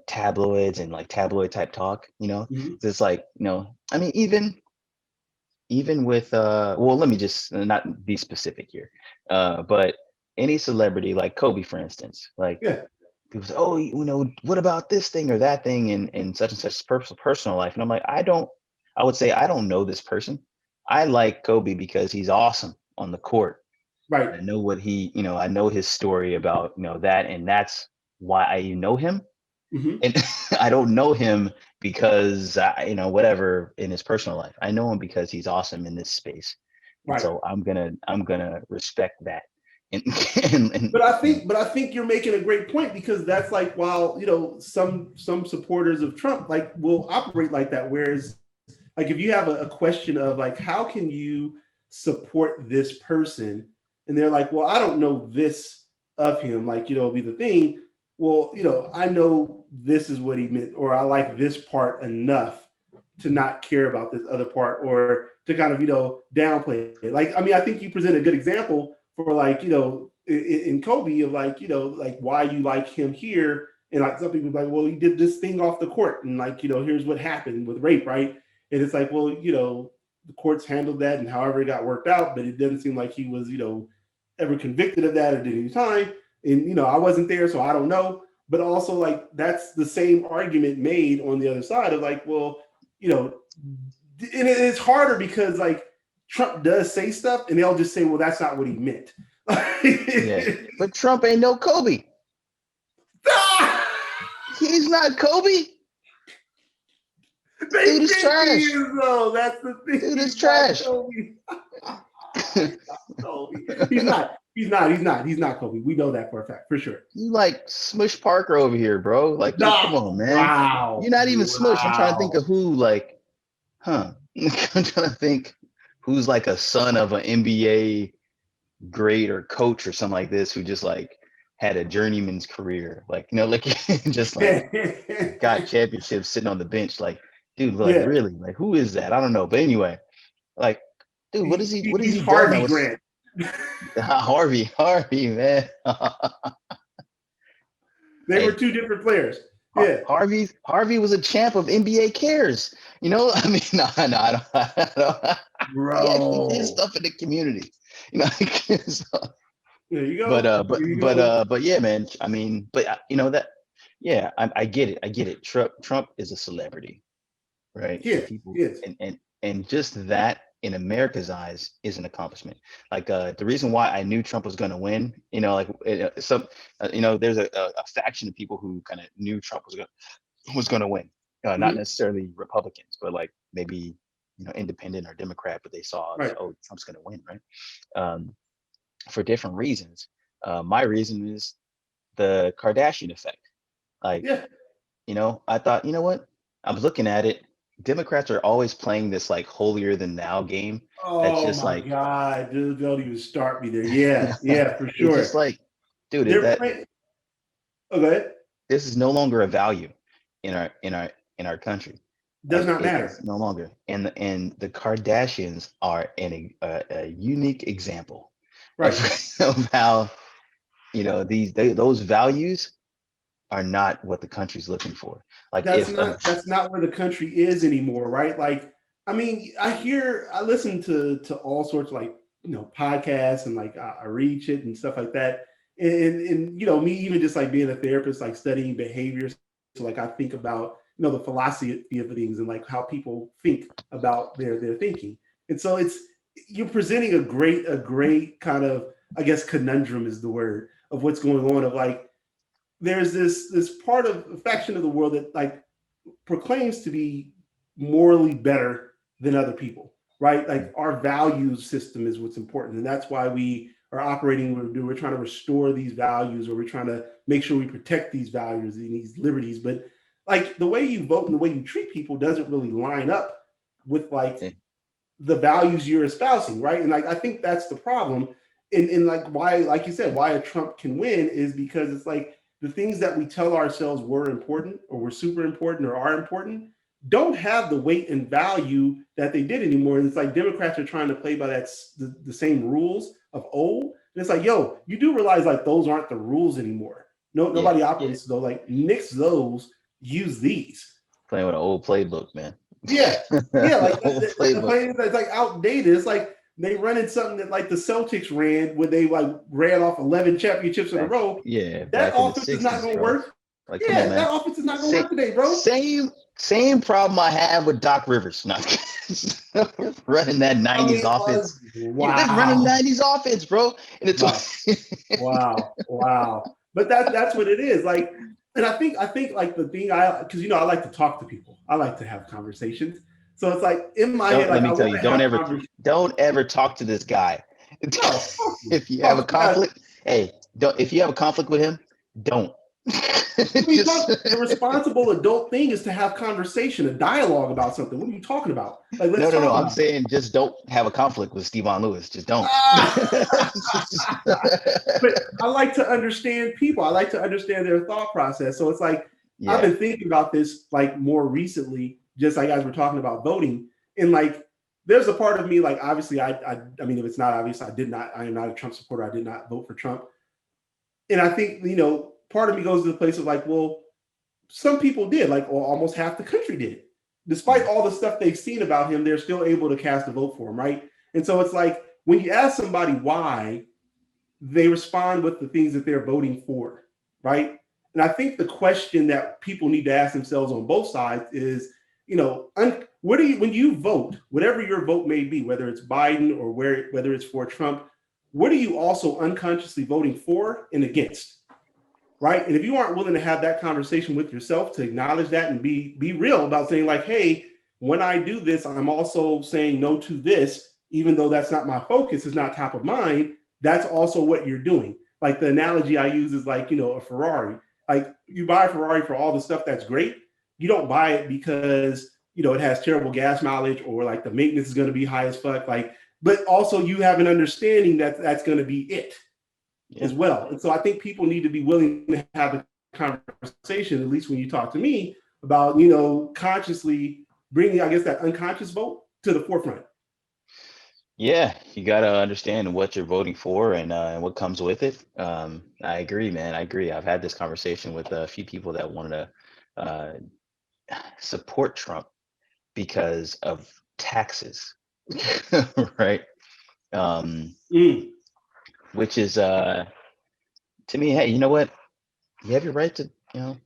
tabloids and like tabloid type talk. It's like I mean, even with well, let me just not be specific here, but any celebrity like Kobe, for instance, like people say, oh, what about this thing or that thing in such and such personal life, and I'm like, I would say I don't know this person. I like Kobe because he's awesome on the court. Right. I know what I know his story about that, and that's why I know him. And I don't know him because whatever in his personal life. I know him because he's awesome in this space. And so I'm gonna respect that. But I think you're making a great point, because that's like, while some supporters of Trump like will operate like that, whereas like if you have a question of like, how can you support this person, and they're like, well, I don't know this of him, like be the thing. Well, I know this is what he meant, or I like this part enough to not care about this other part, or to kind of downplay it. Like, I mean, I think you present a good example for like in Kobe of like like why you like him here, and like some people like, well, he did this thing off the court, and like here's what happened with rape, right? And it's like, well, the courts handled that, and however it got worked out, but it doesn't seem like he was ever convicted of that or did any time. And I wasn't there, so I don't know. But also, like, that's the same argument made on the other side of like, well, and it's harder because like Trump does say stuff, and they'll just say, well, that's not what he meant. But Trump ain't no Kobe. He's not Kobe. Dude is trash. That's the thing. Dude is trash. He's not Kobe. We know that for a fact, for sure. You like Smush Parker over here, bro. Like, come on, man. Wow. You're not even Smush. I'm trying to think of who, like, I'm trying to think who's like a son of an NBA great or coach or something like this, who just like had a journeyman's career, like like just like got championships sitting on the bench. Like, dude, like really, like who is that? I don't know. But anyway, like, dude, what is he? What is he? Harvey Grant. Harvey, man. They were two different players. Yeah, Harvey was a champ of NBA Cares. I mean, no, I don't. Bro, he actually did stuff in the community. So, there you go. But yeah, man. I mean, but that. Yeah, I get it. I get it. Trump is a celebrity, right? Yeah, people, yes. And just that in America's eyes is an accomplishment. Like the reason why I knew Trump was going to win, like there's a faction of people who kind of knew Trump was going to win, not necessarily Republicans, but like maybe independent or Democrat, but they saw oh, Trump's going to win, right? For different reasons. My reason is the Kardashian effect. Like, I thought, what? I was looking at it. Democrats are always playing this like holier than thou game. Oh just my God, dude! Don't even start me there. Yeah, for sure. It's just like, dude, okay. This is no longer a value in our country. Does not matter. It's no longer. And the Kardashians are a unique example of, Right. of how, you know, those values are not what the country's looking for. Like That's not where the country is anymore, right? Like, I mean, I listen to all sorts of, like, you know, podcasts, and like I read shit and stuff like that. And you know, me even just like being a therapist, like studying behaviors. So like I think about, you know, the philosophy of things and like how people think about their thinking. And so you're presenting a great kind of, I guess, conundrum is the word, of what's going on, of like, there's this part of a faction of the world that like proclaims to be morally better than other people, right? Like our value system is what's important, and that's why we are operating. We're trying to restore these values, or we're trying to make sure we protect these values and these liberties. But like the way you vote and the way you treat people doesn't really line up with like the values you're espousing, right? And like I think that's the problem. And like why, like you said, why a Trump can win is because it's like the things that we tell ourselves were important or were super important or are important don't have the weight and value that they did anymore. And it's like Democrats are trying to play by the same rules of old. And it's like, yo, you do realize like those aren't the rules anymore. Nobody operates though. Like nix those, use these. playing with an old playbook, man. Yeah, yeah, like the playbook that's like outdated. It's like they running something that like the Celtics ran when they like ran off 11 championships in a row. Yeah, that offense is not going to work. Like, yeah, that offense is not going to work today, bro. Same problem I have with Doc Rivers. Not running that 90s offense. Wow. They're running 90s offense, bro. And it's wow. But that's what it is. Like, and I think like the thing because you know I like to talk to people. I like to have conversations. So it's like in my head, like, let me tell you, don't ever talk to this guy. No, if you have a conflict, if you have a conflict with him, don't. The responsible adult thing is to have conversation, a dialogue about something. What are you talking about? Like, no. I'm saying just don't have a conflict with Stevon Lewis. Just don't. But I like to understand people. I like to understand their thought process. So it's like I've been thinking about this like more recently, just like as we're talking about voting. And like there's a part of me, like obviously I mean, if it's not obvious, I am not a Trump supporter. I did not vote for Trump. And I think, you know, part of me goes to the place of like, well, some people did, like, or almost half the country did. Despite all the stuff they've seen about him, they're still able to cast a vote for him, right? And so it's like when you ask somebody why, they respond with the things that they're voting for, right? And I think the question that people need to ask themselves on both sides is, you know, when you vote, whatever your vote may be, whether it's Biden or whether it's for Trump, what are you also unconsciously voting for and against? Right. And if you aren't willing to have that conversation with yourself to acknowledge that and be real about saying like, hey, when I do this, I'm also saying no to this, even though that's not my focus, it's not top of mind. That's also what you're doing. Like the analogy I use is like, you know, a Ferrari. Like you buy a Ferrari for all the stuff that's great. You don't buy it because, you know, it has terrible gas mileage or like the maintenance is going to be high as fuck. Like, but also you have an understanding that that's going to be it. As well. And so I think people need to be willing to have a conversation, at least when you talk to me, about, you know, consciously bringing, I guess, that unconscious vote to the forefront. Yeah, you got to understand what you're voting for and what comes with it. I agree, man. I agree. I've had this conversation with a few people that wanted to support Trump because of taxes, right? Which is to me, hey, you know what? You have your right to, you know,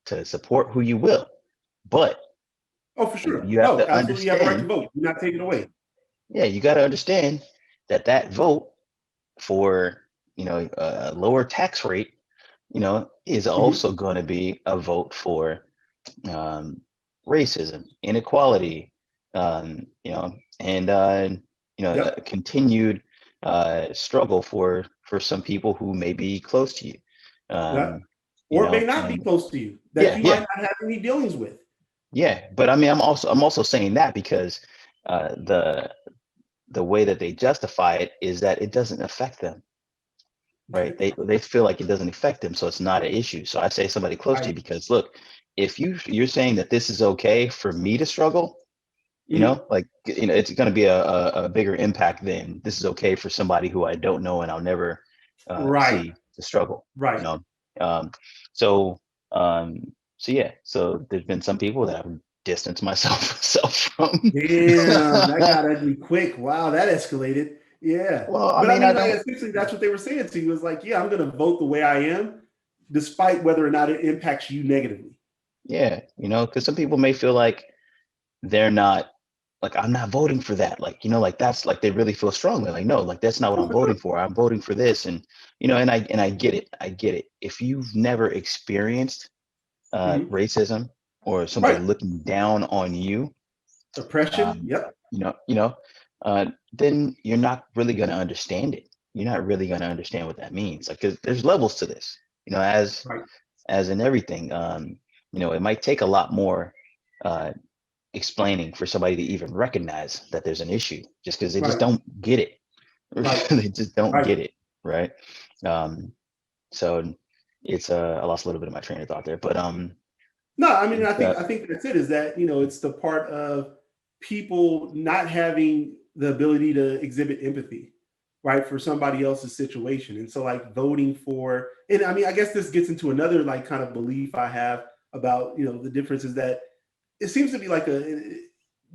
to support who you will, but for sure, you have to understand. You have a right to vote. You're not taking away. Yeah, you got to understand that vote for, you know, a lower tax rate, you know, is also going to be a vote for racism, inequality, you know, and you know, a continued struggle for some people who may be close to you, or may not be close to you, that you might not have any dealings with. Yeah, but I mean, I'm also saying that because the way that they justify it is that it doesn't affect them, right? They feel like it doesn't affect them, so it's not an issue. So I say somebody close to you because look, if you're saying that this is okay for me to struggle, you know, like, you know, it's going to be a bigger impact than this is okay for somebody who I don't know and I'll never Right. see to struggle, Right. you know? Um, so, so yeah, so there's been some people that I've distanced myself from. Damn, that got ugly quick. Wow, that escalated. Yeah. Well, I But I mean, I mean, like, don't, essentially, that's what they were saying to you is like, yeah, I'm going to vote the way I am, despite whether or not it impacts you negatively. yeah, you know, because some people may feel like they're not, like, I'm not voting for that. Like, you know, like that's like they really feel strongly. Like, no, like that's not what Oh, I'm for sure. voting for. I'm voting for this. And, you know, and I get it. I get it. If you've never experienced racism or somebody Right. looking down on you, Oppression. Yep. you know, then you're not really going to understand it. You're not really going to understand what that means. Like, 'cause there's levels to this, you know, Right. as in everything. You know, it might take a lot more explaining for somebody to even recognize that there's an issue, just because they just Right. don't get it. Right. They just don't Right. get it, right? So it's I lost a little bit of my train of thought there, but No, I mean, it's, I think that's it. Is that, you know, it's the part of people not having the ability to exhibit empathy, right, for somebody else's situation, and so like voting for, and I mean, I guess this gets into another like kind of belief I have about, you know, the difference is that it seems to be like the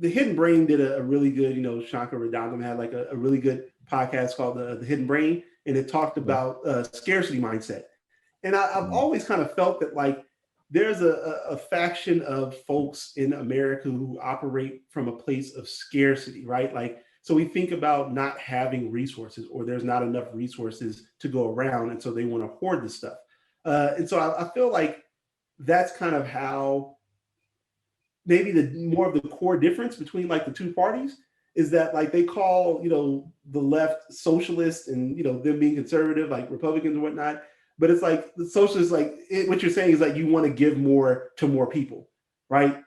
Hidden Brain did a really good, you know, Shankar Radandam had like a really good podcast called the Hidden Brain, and it talked about scarcity mindset. And I've always kind of felt that like there's a faction of folks in America who operate from a place of scarcity, right? Like, so we think about not having resources or there's not enough resources to go around. And so they want to hoard this stuff. And so I feel like that's kind of how maybe the more of the core difference between like the two parties is that like they call, you know, the left socialist and, you know, them being conservative like Republicans and whatnot, but it's like the socialists, like what you're saying is like you want to give more to more people, right?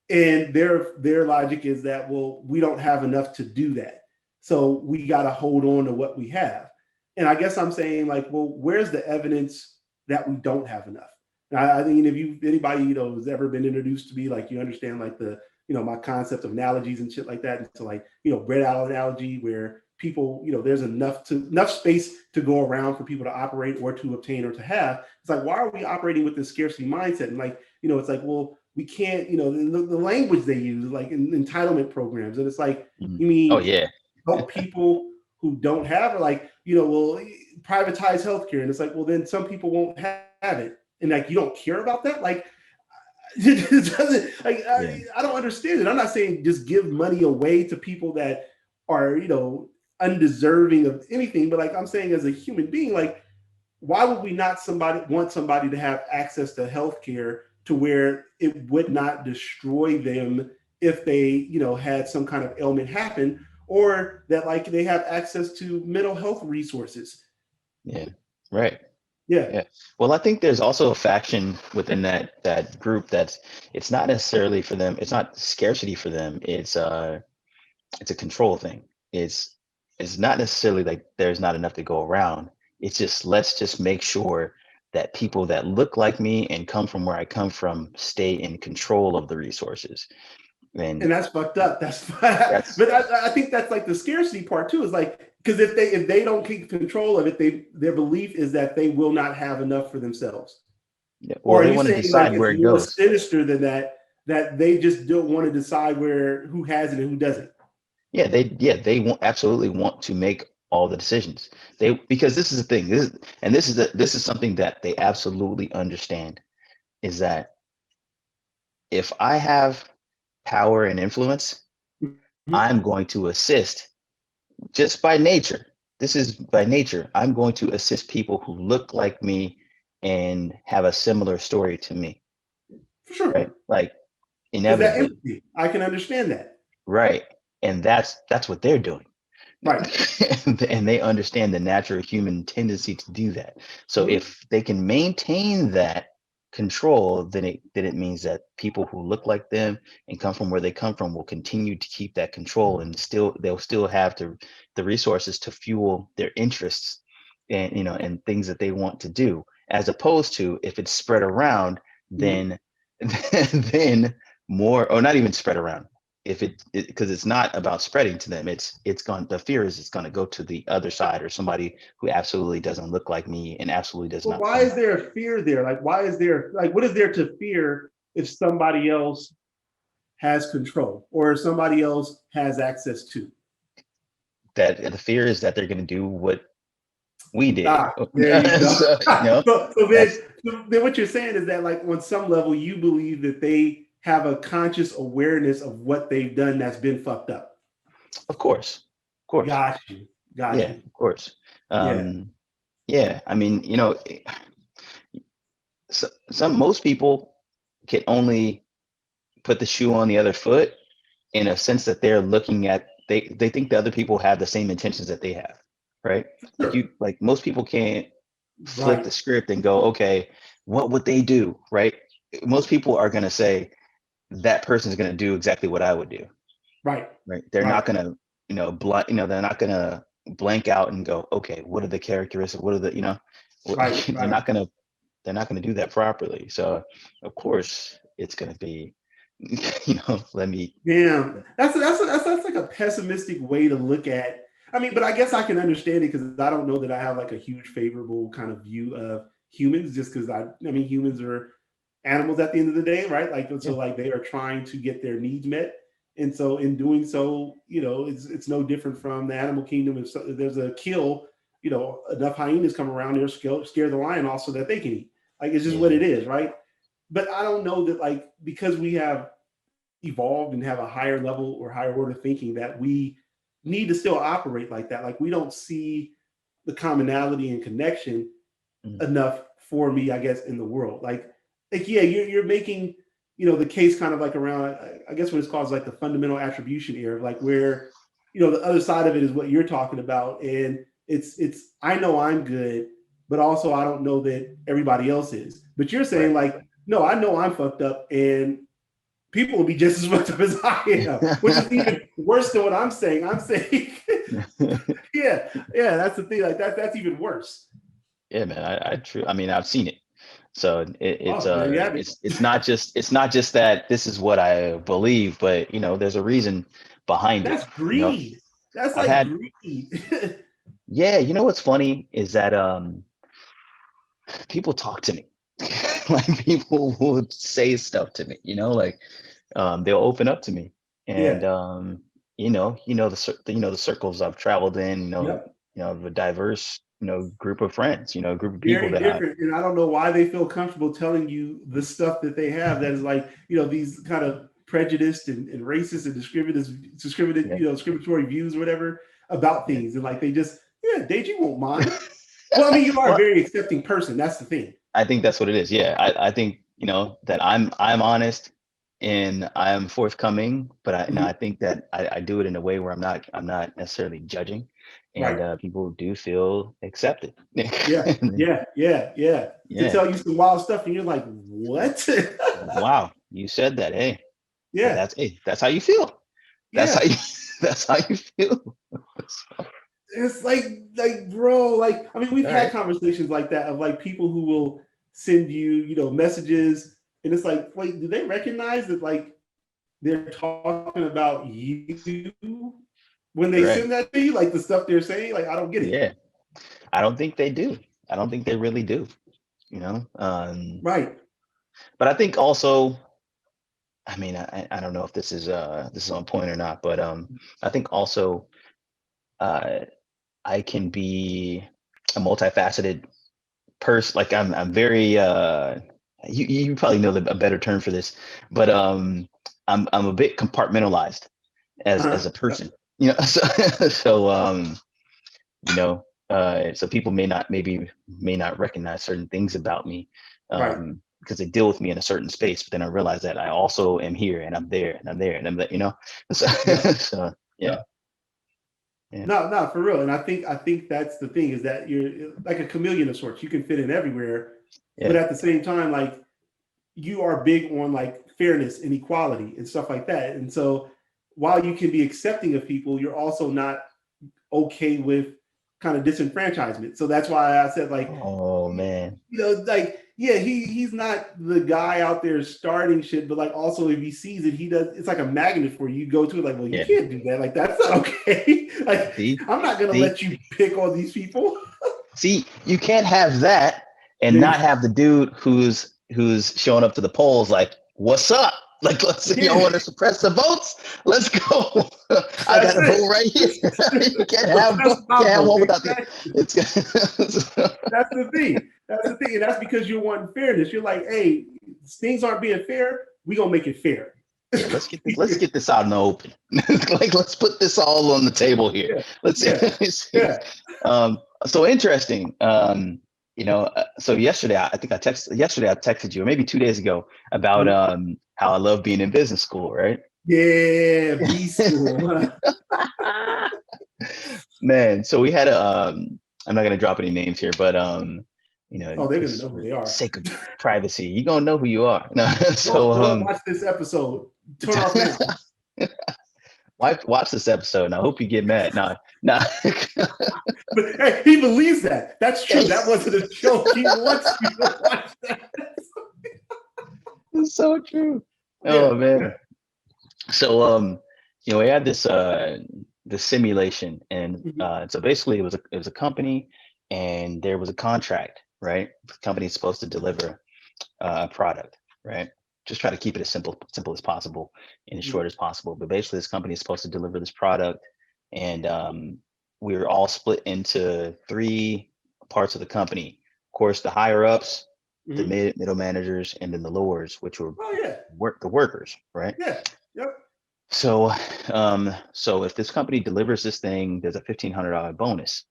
And their logic is that, well, we don't have enough to do that, so we got to hold on to what we have. And I guess I'm saying like, well, where's the evidence that we don't have enough? I think if you anybody, you know, has ever been introduced to me, like you understand like the, you know, my concept of analogies and shit like that. And so like, you know, bread out analogy where people, you know, there's enough space to go around for people to operate or to obtain or to have. It's like, why are we operating with this scarcity mindset? And like, you know, it's like, well, we can't, you know, the language they use, like in entitlement programs. And it's like, you oh mean yeah, help people who don't have, or like, you know, well, privatize healthcare. And it's like, well, then some people won't have it. And like, you don't care about that? Like, it doesn't, like, yeah, I don't understand it. I'm not saying just give money away to people that are, you know, undeserving of anything, but like I'm saying as a human being, like, why would we not want somebody to have access to healthcare to where it would not destroy them if they, you know, had some kind of ailment happen, or that like they have access to mental health resources? yeah, right. Yeah. Yeah. Well, I think there's also a faction within that group that's, it's not necessarily for them. It's not scarcity for them. It's a control thing. It's not necessarily like there's not enough to go around. It's just, let's just make sure that people that look like me and come from where I come from stay in control of the resources. And that's fucked up. That's That's but I think that's like the scarcity part too. Is like, because if they don't keep control of it, their belief is that they will not have enough for themselves. yeah, well, Or are they you want to saying like decide it's where it more goes. sinister than that? That they just don't want to decide who has it and who doesn't. They want, absolutely want to make all the decisions. Because this is the thing. This is something that they absolutely understand, is that if I have power and influence, Mhm. I'm going to assist just by nature. This is by nature. I'm going to assist people who look like me and have a similar story to me, For sure. right? Like, Is that inevitably, empathy? I can understand that. right? And that's what they're doing. Right. And they understand the natural human tendency to do that. So Mhm. if they can maintain that control, then it means that people who look like them and come from where they come from will continue to keep that control, and they'll still have the resources to fuel their interests and, you know, and things that they want to do. As opposed to, if it's spread around, Mhm. then then more, or not even spread around. If because it's not about spreading to them, the fear is it's going to go to the other side, or somebody who absolutely doesn't look like me and absolutely does But not why think. is there a fear there? Like, why is there, like, what is there to fear if somebody else has control or if somebody else has access to? That the fear is that they're going to do what we did. Ah, there you go. So, So that's then what you're saying is that, like, on some level, you believe that they have a conscious awareness of what they've done that's been fucked up. of course, of course, Got you. Got yeah, you. of course, Yeah. yeah. I mean, most people can only put the shoe on the other foot in a sense that they're looking at, they think the other people have the same intentions that they have, right? Sure. Like most people can't flip Right. the script and go, okay, what would they do, right? Most people are going to say that person is going to do exactly what I would do, Right. right? They're Right. not going to, they're not going to blank out and go, okay, what are the characteristics? What are the, Right. they're Right. not going to, do that properly. So of course it's going to be, let me. Damn, that's like a pessimistic way to look at. I mean, but I guess I can understand it because I don't know that I have like a huge favorable kind of view of humans, just because I mean, humans are animals at the end of the day, right? Like, Yeah. so like they are trying to get their needs met, and so in doing so, it's no different from the animal kingdom. If there's a kill, enough hyenas come around, they'll scare the lion off so that they can eat. Like, it's just what Yeah. it is, right? But I don't know that, like, because we have evolved and have a higher level or higher order thinking, that we need to still operate like that. Like, we don't see the commonality and connection Mm. enough for me, I guess, in the world. Like yeah, you're making, the case kind of like around, I guess what it's called is like the fundamental attribution error, like where, the other side of it is what you're talking about. And it's I know I'm good, but also I don't know that everybody else is. But you're saying, Right. like, no, I know I'm fucked up, and people will be just as much up as I am, which is even worse than what I'm saying. I'm saying, yeah, that's the thing. Like, that's even worse. Yeah, man. I mean, I've seen it. So Oh, there you have it. it's not just that this is what I believe, but there's a reason behind it. That's greed. That's I've like had, greed. yeah, what's funny is that people talk to me. Like people will say stuff to me, like they'll open up to me. And Yeah. the circles I've traveled in, Yep. a diverse, group of friends, a group of people Very that I. different. And I don't know why they feel comfortable telling you the stuff that they have that is like, these kind of prejudiced and racist and Yeah, discriminatory views or whatever about yeah. things. And like, they just, yeah, Deji won't mind. Well, I mean, you are a Well, very accepting person. That's the thing. I think that's what it is. Yeah, I think that I'm honest and I'm forthcoming, but I Mhm. think that I do it in a way where I'm not necessarily judging, and Right. people do feel accepted. Yeah. And then, Yeah. Yeah. Yeah. To yeah, tell you some wild stuff, and you're like, what? wow, you said that. Hey, Yeah. that's how you feel. That's how Yeah. you that's how you feel. It's like, bro, like, I mean, we've All had right. conversations like that of like people who will send you, messages, and it's like, wait, do they recognize that, like, they're talking about you when they Right. send that to you? Like, the stuff they're saying, like, I don't get it. Yeah. I don't think they do. I don't think they really do. Right. But I think also, I mean, I don't know if this is on point or not, but I think also uh, I can be a multifaceted person. Like I'm very you probably know a better term for this, but I'm a bit compartmentalized as Uh-huh. a person. So so people may not recognize certain things about me, Right. because they deal with me in a certain space, but then I realize that I also am here and I'm there and I'm there and I'm there, so, Yep. so yeah. Yep. Yeah, No, no, for real. And I think that's the thing, is that you're like a chameleon of sorts. You can fit in everywhere, but yeah. at the same time, like, you are big on like fairness and equality and stuff like that. And so while you can be accepting of people, you're also not okay with kind of disenfranchisement. So that's why I said, like, Oh man. like, yeah, he's not the guy out there starting shit, but like also if he sees it, he does. It's like a magnet for you. You go to it like, well, you can't do that. Like that's not okay. Like I'm not gonna let you pick on these people. See, you can't have that and not have the dude who's showing up to the polls like, what's up? Like, let's y'all want to suppress the votes? Let's go. I got a vote right here. You can't have one without the. That's the thing. That's the thing, and that's because you're wanting fairness. You're like, hey, things aren't being fair. We gonna make it fair. Yeah, let's get this out in the open. Like, let's put this all on the table here. So interesting. So yesterday, I texted you, or maybe 2 days ago, about how I love being in business school, right? Yeah, B school. Man, so we had I'm not gonna drop any names here, but they're gonna know who they are. Sake of privacy, you're gonna know who you are. No, so don't watch this episode. Turn off now. Watch this episode, and I hope you get mad. Nah. But hey, he believes that. That's true. That wasn't a joke. He wants you to watch that. It's so true. Oh man. So we had this simulation, and so basically it was a company, and there was a contract, right? The company's supposed to deliver a product, right? Just try to keep it as simple as possible and as short as possible. But basically, this company is supposed to deliver this product, and we were all split into 3 parts of the company. Of course, the higher ups, the middle managers, and then the lowers, which were the workers, right? Yeah. Yep. So, so if this company delivers this thing, there's a $1,500 bonus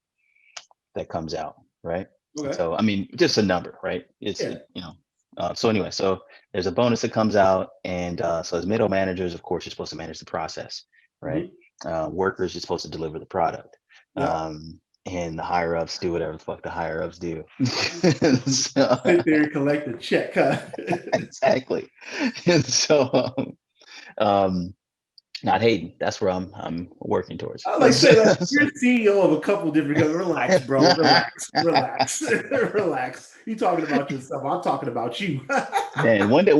that comes out, right? Okay. So, I mean, just a number, right? It's so anyway, so there's a bonus that comes out, and so as middle managers, of course, you're supposed to manage the process, right? Workers, you're supposed to deliver the product, and the higher ups do whatever the fuck the higher ups do. So, sit there and collect the check, huh? Exactly. And so, not hating. That's where I'm working towards. I like say that you're CEO of a couple different companies. Relax, bro. Relax. You talking about yourself? I'm talking about you. Man, one day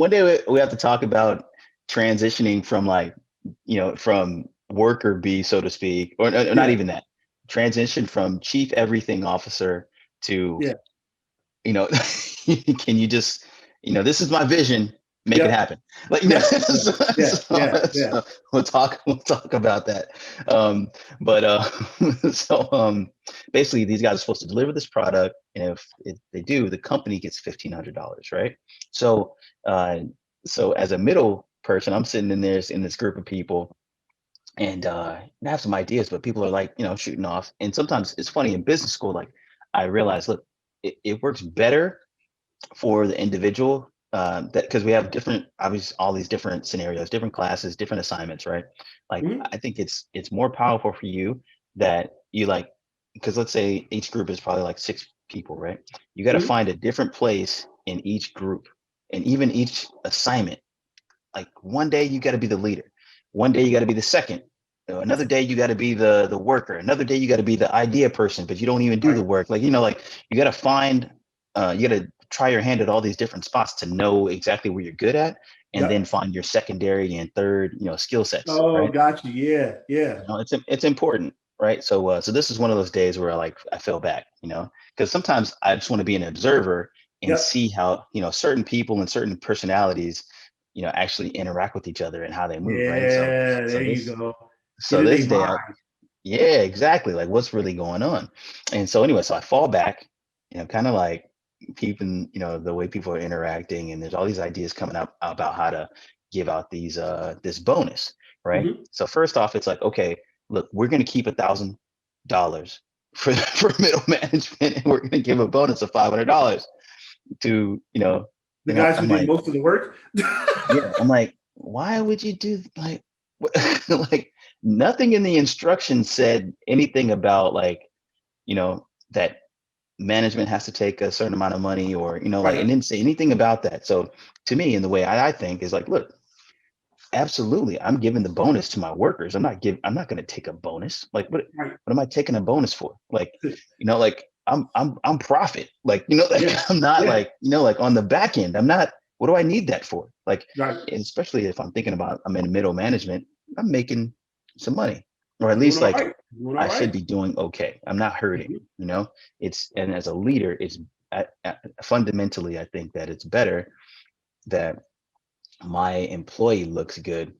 we have to talk about transitioning from from worker B, so to speak, or not even that. Transition from chief everything officer to, can you just, this is my vision. Make it happen. Like, so we'll talk about that. Basically, these guys are supposed to deliver this product, and if they do, the company gets $1,500, right? So, so as a middle person, I'm sitting in this group of people, and I have some ideas, but people are shooting off. And sometimes it's funny in business school, like I realize, look, it works better for the individual. That because we have obviously all these different scenarios, different classes, different assignments, right? Like I think it's more powerful for you that you because let's say each group is probably 6 people, right? You got to find a different place in each group, and even each assignment. Like one day you got to be the leader, one day you got to be the second, another day you got to be the worker, another day you got to be the idea person, but you don't even do the work. You got to find, you got to try your hand at all these different spots to know exactly where you're good at, and then find your secondary and third, skill sets. Oh, right? Gotcha. Yeah. It's important, right? So this is one of those days where I fell back, because sometimes I just want to be an observer and see how certain people and certain personalities, actually interact with each other and how they move. Right? So there you go. So this day, yeah, exactly. Like what's really going on? And so anyway, so I fall back, kind of keeping the way people are interacting, and there's all these ideas coming up about how to give out these this bonus, right? So first off, it's okay, look, we're going to keep $1,000 for middle management, and we're going to give a bonus of $500 to the guys who did most of the work. Yeah, I'm like, why would you do nothing in the instructions said anything about that management has to take a certain amount of money, or it didn't say anything about that. So to me, in the way I think is look, absolutely, I'm giving the bonus to my workers. I'm not going to take a bonus. What am I taking a bonus for? I'm profit. Like, like I'm not like, like on the back end, I'm not, what do I need that for? Like, Right. and especially if I'm thinking about, I'm in middle management, I'm making some money, or at Doing least all like right. Doing all I should right. be doing okay. I'm not hurting, it's, and as a leader, it's fundamentally, I think that it's better that my employee looks good,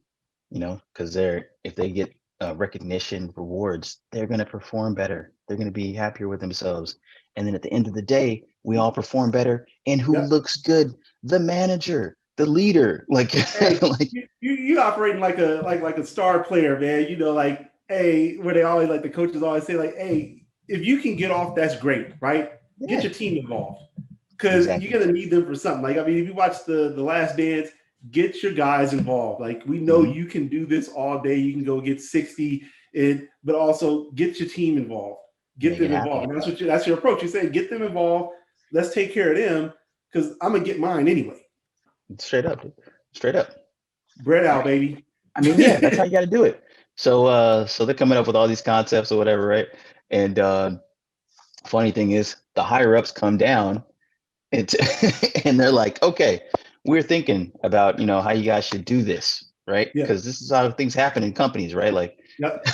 because if they get recognition, rewards, they're going to perform better. They're going to be happier with themselves. And then at the end of the day, we all perform better. And who Yep. looks good? The manager, the leader. Like, Hey, like you operating like a star player, man. Like, hey, where they always like the coaches always say, like, hey, if you can get off, that's great, right? Get yeah, your team involved because exactly. you're gonna need them for something. Like, I mean, if you watch the Last Dance, get your guys involved. Like, we know you can do this all day. You can go get 60, but also get your team involved. Get them involved. And that's your approach. You say, get them involved. Let's take care of them because I'm gonna get mine anyway. Straight up, dude. Straight up. Bread out, baby. I mean, yeah, that's how you got to do it. So they're coming up with all these concepts or whatever, right? And funny thing is, the higher ups come down, and and they're like, okay, we're thinking about how you guys should do this, right? Yeah. Because this is how things happen in companies, right? Like, Yep.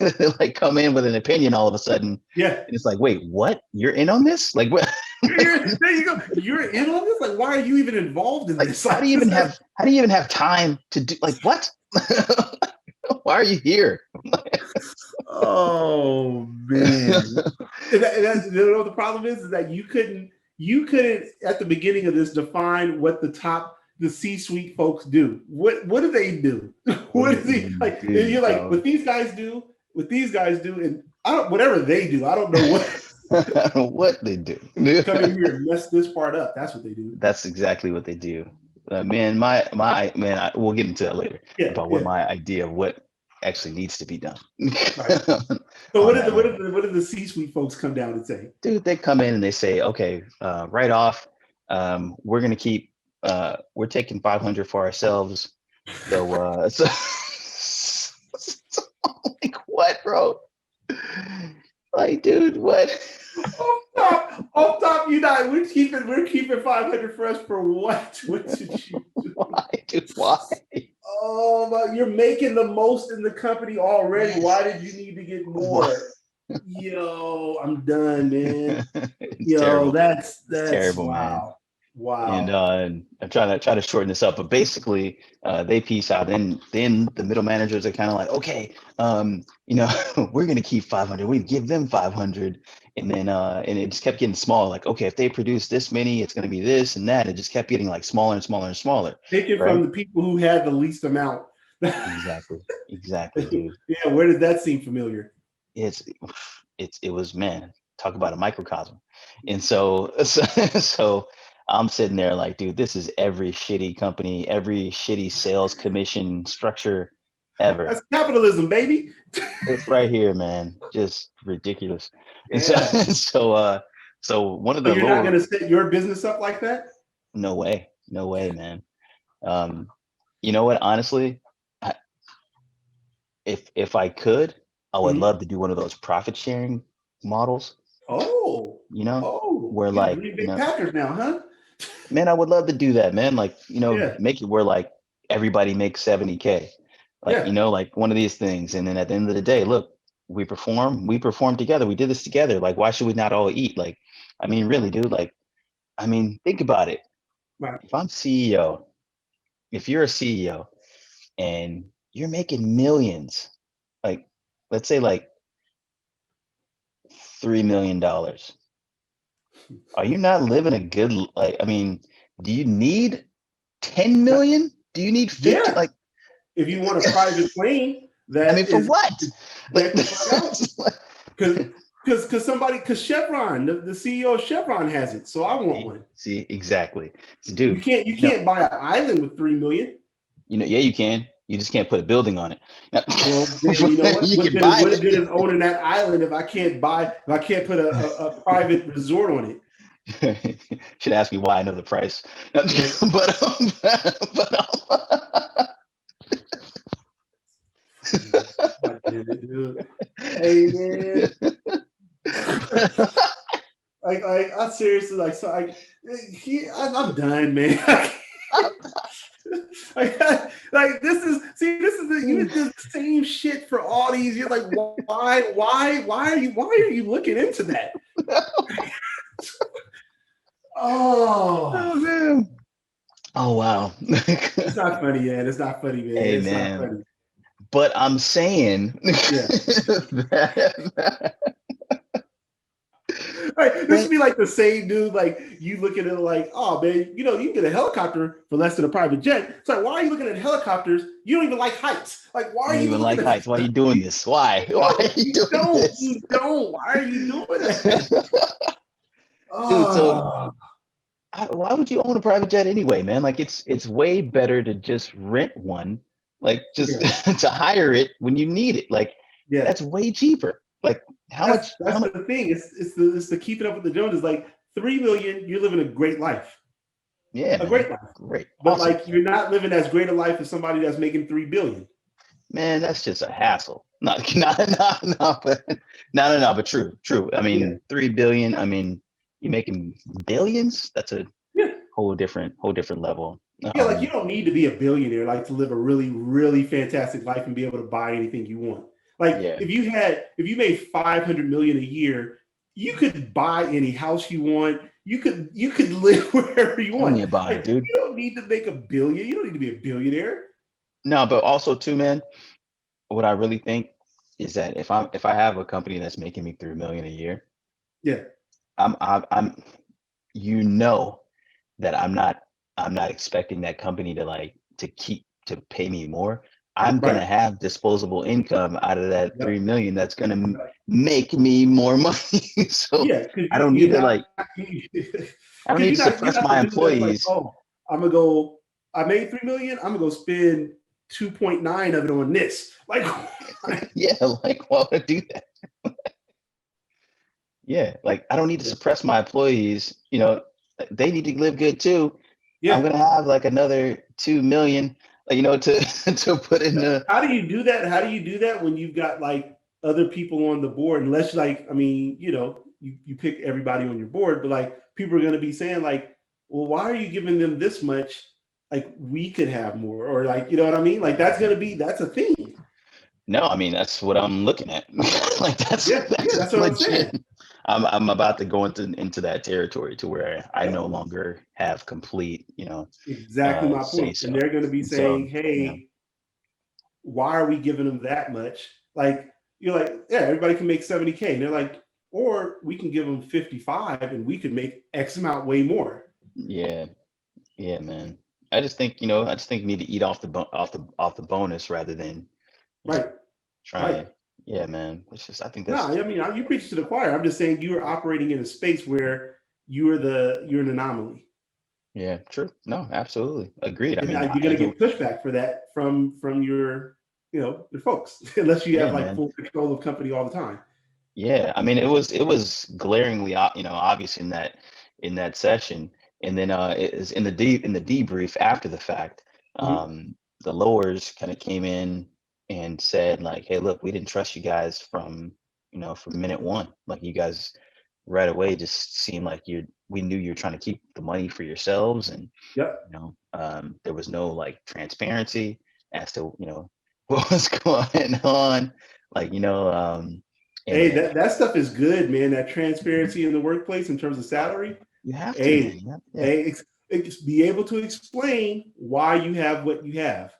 they like come in with an opinion all of a sudden, Yeah. and it's like, wait, what? You're in on this? Like, what? There you go. You're in on this. Like, why are you even involved in Like, this? how do you even have time to do? Like, what? Why are you here? Oh man. And that's, what the problem is that you couldn't at the beginning of this define what the C-suite folks do. What do they do? What is he like? And you're like, what these guys do, and I don't, whatever they do, I don't know what what they do. Come in here and mess this part up. That's what they do. That's exactly what they do. Man, we'll get into that later about what my idea of what actually needs to be done. Right. So what did the C-suite folks come down and say? Dude, they come in and they say, okay, right off, we're gonna keep we're taking 500 for ourselves. So like, what, bro? Like, dude, what? Off top, you not. We're keeping 500 for us for what? What did you do? Why, dude? Why? Oh my! You're making the most in the company already. Why did you need to get more? Yo, I'm done, man. Yo, terrible. That's terrible, wow. Man. Wow. And I'm trying to shorten this up, but basically, they piece out. Then the middle managers are kind of like, okay, we're gonna keep 500. We give them 500, and then and it just kept getting smaller. Like, okay, if they produce this many, it's gonna be this and that. It just kept getting like smaller and smaller and smaller. Take it from the people who had the least amount. Exactly, dude. Yeah, where did that seem familiar? It was, man. Talk about a microcosm. And so I'm sitting there like, dude, this is every shitty company, every shitty sales commission structure ever. That's capitalism, baby. It's right here, man. Just ridiculous. Yeah. And so one of the you're not going to set your business up like that? No way, man. You know what? Honestly, if I could, I would love to do one of those profit sharing models. Oh, where like big Packers now, huh? Man, I would love to do that, man. Like, make it where like everybody makes 70K. Like, like one of these things. And then at the end of the day, look, we perform together. We did this together. Like, why should we not all eat? Like, I mean, really, dude, like, I mean, think about it. Right. If I'm CEO, if you're a CEO and you're making millions, like, let's say like $3 million. Are you not living a good, like, I mean, do you need 10 million? Do you need 50? Yeah. Like, if you want a private plane, that I mean, for what? Because Chevron, the CEO of Chevron has it, so I want one. See, exactly. So, dude, you can't buy an island with $3 million. Yeah, you can. You just can't put a building on it. Well, you know what? What good is owning that island if I can't put a private resort on it? Should ask me why I know the price. Hey man. seriously, like, so I'm done, man. Like this is you did the same shit for all these years. Like, why are you looking into that? Oh man. Oh wow. It's not funny, man. It's not funny, man. Hey It's man. not funny. But I'm saying Yeah. that, Right. This would be like the same dude, like you looking at it like, oh man, you can get a helicopter for less than a private jet. It's like, why are you looking at helicopters? You don't even like heights. Like, why are you even looking like at heights. Why are you doing this? Why? Why are you doing this? You don't. Why are you doing that? Dude, so Oh, why would you own a private jet anyway, man? Like it's way better to just rent one, like just yeah. to hire it when you need it. Like Yeah. that's way cheaper. Like how That's much? the thing. It's the keeping up with the Joneses. Like 3 million, you're living a great life. Yeah, A man. great life. Great. But Awesome. like you're not living as great a life as somebody that's making 3 billion. Man, that's just a hassle. But true. I mean, Yeah. 3 billion. I mean, you making billions? That's a Yeah. whole different level. Yeah, like you don't need to be a billionaire like to live a really, really fantastic life and be able to buy anything you want. Like Yeah. if you made 500 million a year, you could buy any house you want. You could live wherever you Tell want. me about it, dude. You don't need to make a billion. You don't need to be a billionaire. No, but also too, man, what I really think is that if I have a company that's making me 3 million a year, Yeah. I'm you know that I'm not expecting that company to pay me more. I'm gonna Right. have disposable income out of that Yep. 3 million that's gonna make me more money. So Yeah, because I don't you're need to not like I don't need to you're suppress not the my dude that's like, employees. oh, I made 3 million, I'm gonna go spend 2.9 of it on this. Like Yeah, like why would I do that? Yeah, like I don't need to suppress my employees. They need to live good too. I'm yeah. gonna have like another 2 million, to to put in the. How do you do that? How do you do that when you've got like other people on the board? Unless like, I mean, you pick everybody on your board, but like people are gonna be saying like, well, why are you giving them this much? Like we could have more, or like, you know what I mean? Like that's a thing. No, I mean that's what I'm looking at. Like Yeah, that's that's what I'm saying. legit. I'm about to go into that territory to where I Yep. no longer have complete, Exactly my say point. And so. they're going to be So saying, hey, why are we giving them that much? Like, you're like, yeah, everybody can make 70K. And they're like, or we can give them 55 and we could make X amount way more. yeah, yeah, man. I just think we need to eat off the bonus rather than Right. trying. Right. Yeah, man. It's just I think No, that's I mean, you preach to the choir. I'm just saying you are operating in a space where you're an anomaly. yeah, true. No, absolutely agreed. I And mean, you're going to get pushback for that from your, your folks, unless you yeah, have like man. full control of company all the time. Yeah, I mean, it was glaringly, obvious in that session, and then it is in the debrief after the fact. Mhm. The lowers kind of came in and said like, "Hey, look, we didn't trust you guys from minute one. Like, you guys right away just seemed like we knew you were trying to keep the money for yourselves, and Yep. there was no like transparency as to what was going on, like and Hey, that stuff is good, man. That transparency in the workplace in terms of salary. you have to, man. Hey, Yeah. hey, be able to explain why you have what you have.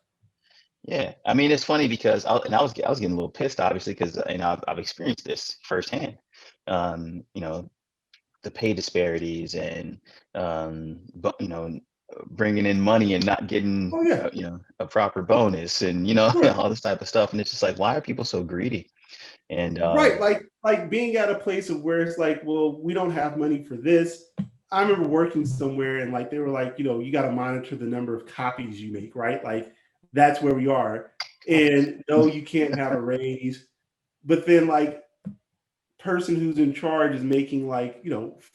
Yeah, I mean, it's funny because I was getting a little pissed, obviously, because I've experienced this firsthand. The pay disparities and but bringing in money and not getting Oh yeah, a proper bonus and sure. all this type of stuff, and it's just like, why are people so greedy? And Right, like being at a place of where it's like, well, we don't have money for this. I remember working somewhere and like they were like, you got to monitor the number of copies you make, right? Like that's where we are. And no, you can't have a raise. But then like person who's in charge is making like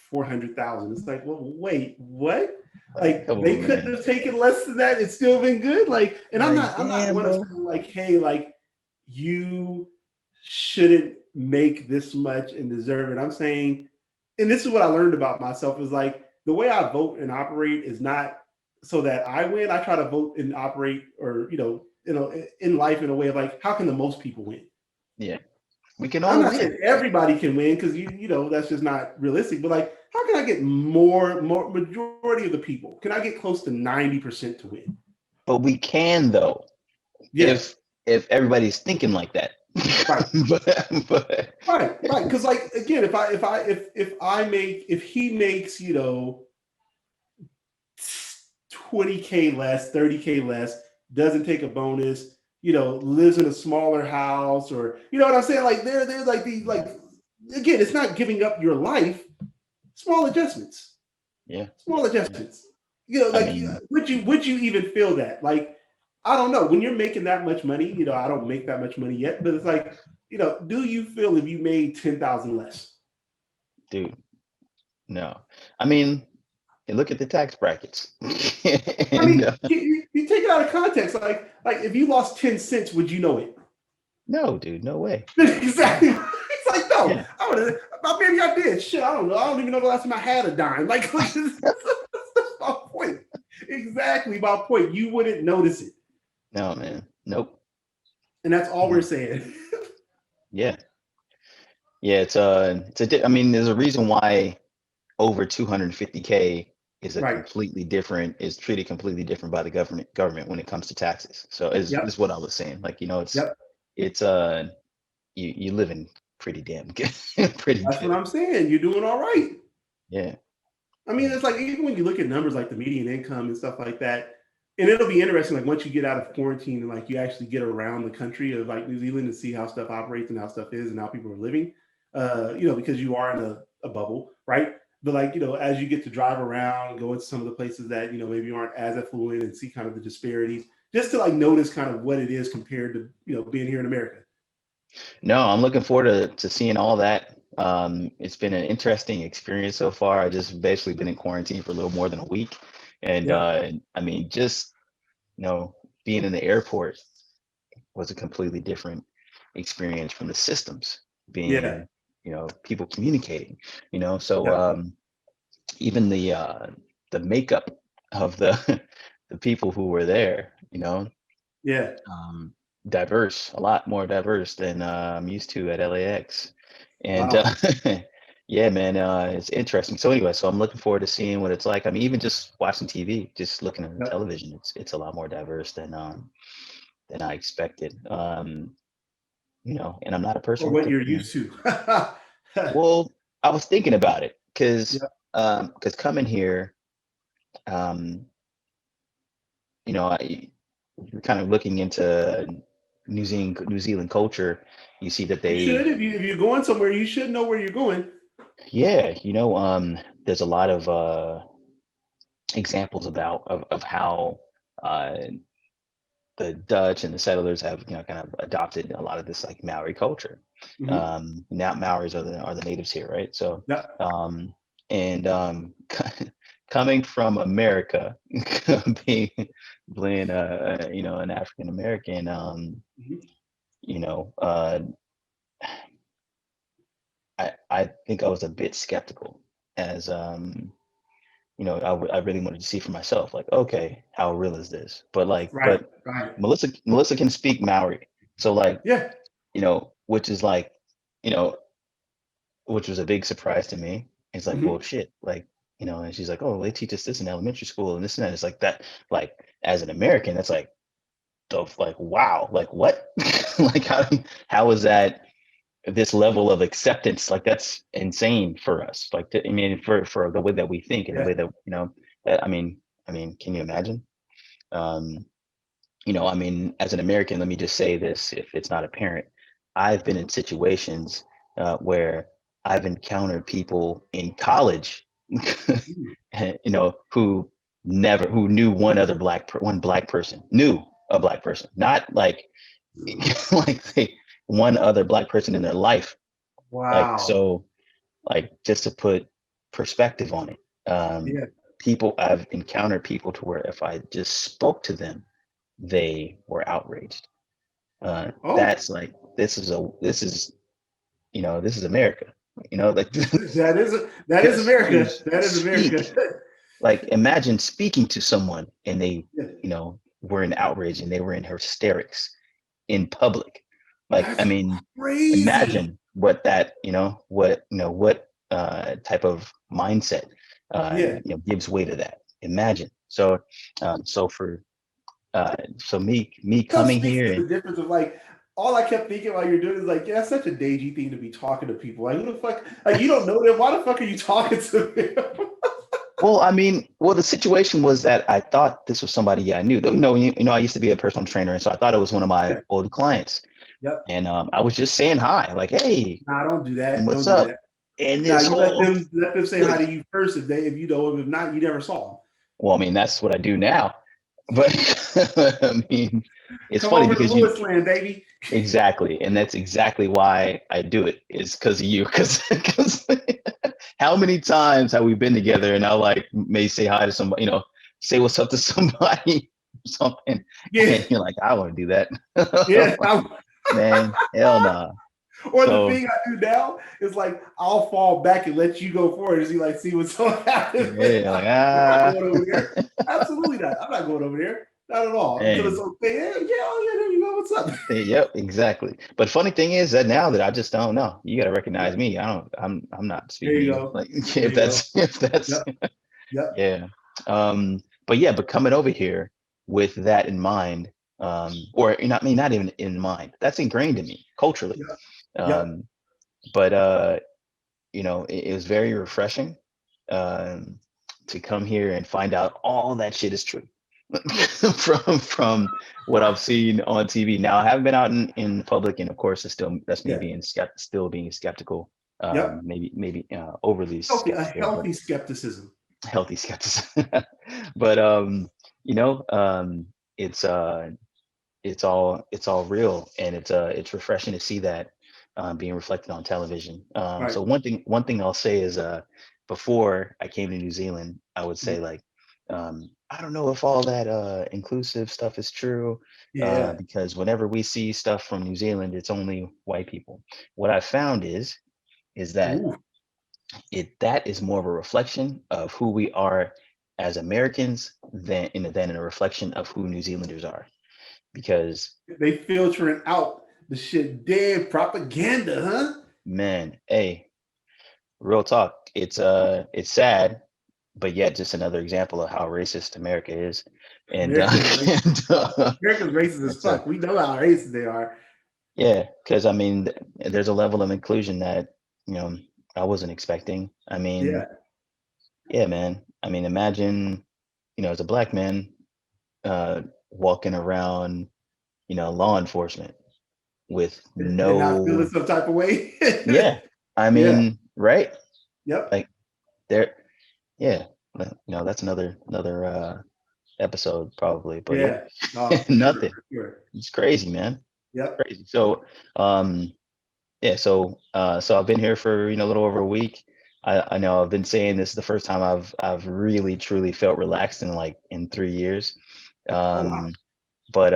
400,000. It's like, well, wait, what? Like come they on, couldn't man. have taken less than that. It's still been good. Like, and Like, I'm not damn, one of bro. saying like, hey, like you shouldn't make this much and deserve it. I'm saying and this is what I learned about myself is like the way I vote and operate is not so that I win. I try to vote and operate, or in life in a way of like, how can the most people win? Yeah, we can I'm all not win. saying everybody can win because that's just not realistic. But like, how can I get more majority of the people? Can I get close to 90% to win? But we can though, Yeah, if everybody's thinking like that. right. but Right. Because like again, if he makes 20K less, 30K less, doesn't take a bonus, lives in a smaller house, or you know what I'm saying? Like there's like the like again, it's not giving up your life. Small adjustments. yeah, Small adjustments. I Like mean, would you even feel that? Like, I don't know. When you're making that much money, I don't make that much money yet, but it's like, do you feel if you made 10,000 less? dude, no. I mean, look at the tax brackets. I and, mean, you take it out of context. Like if you lost 10 cents, would you know it? no, dude, no way. Exactly. It's like, no, Yeah. I would have, maybe I did. Shit, I don't know. I don't even know the last time I had a dime. Like, that's my point. Exactly my point. You wouldn't notice it. No, man. Nope. And that's all No. we're saying. Yeah. Yeah, I mean, there's a reason why over 250K Right. is treated completely different by the government when it comes to taxes. So is Yep. what I was saying. Like, Yep. it's you living pretty damn good. Pretty That's what good. I'm saying. You're doing all right. Yeah. I mean, it's like even when you look at numbers like the median income and stuff like that, and it'll be interesting. Like once you get out of quarantine and like you actually get around the country of like New Zealand and see how stuff operates and how stuff is and how people are living, because you are in a bubble, right? But like as you get to drive around, go into some of the places that maybe aren't as affluent and see kind of the disparities, just to like notice kind of what it is compared to being here in America. No, I'm looking forward to seeing all that. It's been an interesting experience so far. I just basically been in quarantine for a little more than a week, and Yeah, I mean, just being in the airport was a completely different experience from the systems yeah, being, people communicating. So yeah, even the makeup of the the people who were there, yeah. um, diverse, a lot more diverse than I'm used to at LAX. And Wow. yeah, man, it's interesting. So anyway, so I'm looking forward to seeing what it's like. I mean, even just watching TV, just looking at the Yep. television, it's a lot more diverse than I expected. And I'm not a person Or with what you're used to. well, I was thinking about it Yeah. because coming here, um, you're kind of looking into New Zealand culture. You see that You should. they, If you're going somewhere, you should know where you're going. yeah, there's a lot of examples of how uh, the Dutch and the settlers have kind of adopted a lot of this like Maori culture. Hmm. Now Maoris are the natives here, right? So Yeah. and coming from America, being being an African American, Hmm. you know uh, I think I was a bit skeptical as I really wanted to see for myself, like, okay, how real is this? Right. But Right. Melissa can speak Maori, so like, Yeah. which is like, you know, which was a big surprise to me. It's like, well, Hmm. shit, like, and she's like, oh, they teach us this in elementary school and this and that. It's like that, like, as an American, that's like, like, wow, like what? Like, how is that this level of acceptance? Like, that's insane for us. Like, I mean, for the way that we think and the Yeah. way that, I mean, can you imagine? Um, I mean, as an American, let me just say this, if it's not apparent, I've been in situations where I've encountered people in college, Mm. who knew one black person, knew a black person, not like, like one other black person in their life. Like, Wow. so, like, just to put perspective on it, Yeah. I've encountered people to where if I just spoke to them, they were outraged. Oh. That's like, this is America. You know, like that is America. That is America. Like imagine speaking to someone and they, Yeah. you know, were in outrage and they were in hysterics in public. Like, That's I mean, crazy. imagine what that, what type of mindset, gives way to that. Imagine. So, so me So coming speaks here to the and difference of like, all I kept thinking while you're doing is like, yeah, that's such a Deji thing to be talking to people. Like, who the fuck? Like, you don't know them. Why the fuck are you talking to them? the situation was that I thought this was somebody I knew. I used to be a personal trainer, and so I thought it was one of my Yeah. old clients. Yep. And I was just saying hi, like, hey, Nah, don't do that. what's Don't do up? that. And Nah, this you whole let them say hi to you first if you know them. If not, you never saw them. well, I mean, that's what I do now. But I mean, it's Come funny over to because Lewis Land, baby. exactly, and that's exactly why I do it. Is because of you. Because how many times have we been together and I like may say hi to somebody, say what's up to somebody, or something, Yeah, and you're like, I want to do that. yeah. Man, hell nah. Or the So thing I do now is like I'll fall back and let you go forward and see what's going to happen. yeah, like I'm not going over there. Absolutely not. I'm not going over there. Not at all. Until it's man. okay. Yeah, oh yeah, there you go. What's up? Yep, exactly. But funny thing is that now that I just don't know, you got to recognize Yeah. me. I'm not There speaking to you you. go. Like There you go. if that's Yep. Yep. yeah. But coming over here with that in mind, or not even in mind, that's ingrained in me culturally. Yep. Yep. Um, but it was very refreshing um, to come here and find out all that shit is true from what I've seen on TV. Now I haven't been out in public, and of course, that's me Yeah. being still being skeptical, Yep. maybe overly A skeptical, but healthy skepticism. healthy skepticism. But you know, it's all real, and it's refreshing to see that being reflected on television. Right. So one thing I'll say is before I came to New Zealand, I would say like I don't know if all that inclusive stuff is true Yeah. because whenever we see stuff from New Zealand, it's only white people. What I found is that Ooh. that is more of a reflection of who we are as Americans than a reflection of who New Zealanders are because They filtering out the shit dead propaganda, huh? man, hey, real talk, it's sad, but yet just another example of how racist America is. And America's racist. America's racist as it's a fuck. We know how racist they are. yeah, because I mean there's a level of inclusion that you know I wasn't expecting. I mean, Yeah. yeah, man, I mean imagine as a black man walking around law enforcement with And not feeling no some type of way. yeah, I Yeah. mean, right, Yep. like there yeah, that's another episode probably, but yeah. Yeah. No, for sure. Nothing. For sure. It's crazy, man. Yep. Crazy. So yeah, so I've been here for a little over a week. I know I've been saying this is the first time I've really truly felt relaxed in 3 years. Oh wow. um but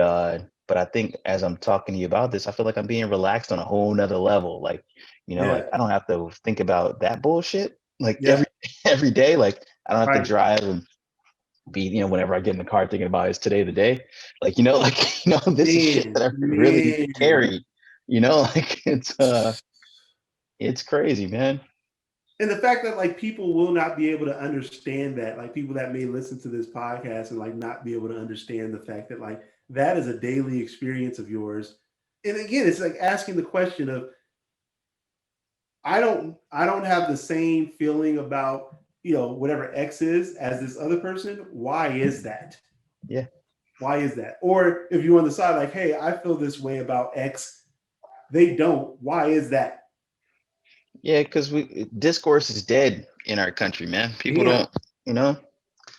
I think as I'm talking to you about this, I feel like I'm being relaxed on a whole nother level. Like, Yeah. like I don't have to think about that bullshit like every Yeah. every day. Like I don't have to Right. drive and be, whenever I get in the car thinking about is today the day. Like, this is shit that I really need to Man. carry. Like it's crazy, man. And the fact that like people will not be able to understand that, like people that may listen to this podcast and like not be able to understand the fact that like that is a daily experience of yours. And again, it's like asking the question of I don't have the same feeling about, whatever X is as this other person. Why is that? Yeah. Why is that? Or if you're on the side, like, hey, I feel this way about X, they don't. Why is that? Yeah, because discourse is dead in our country, man. People Damn. don't, you know,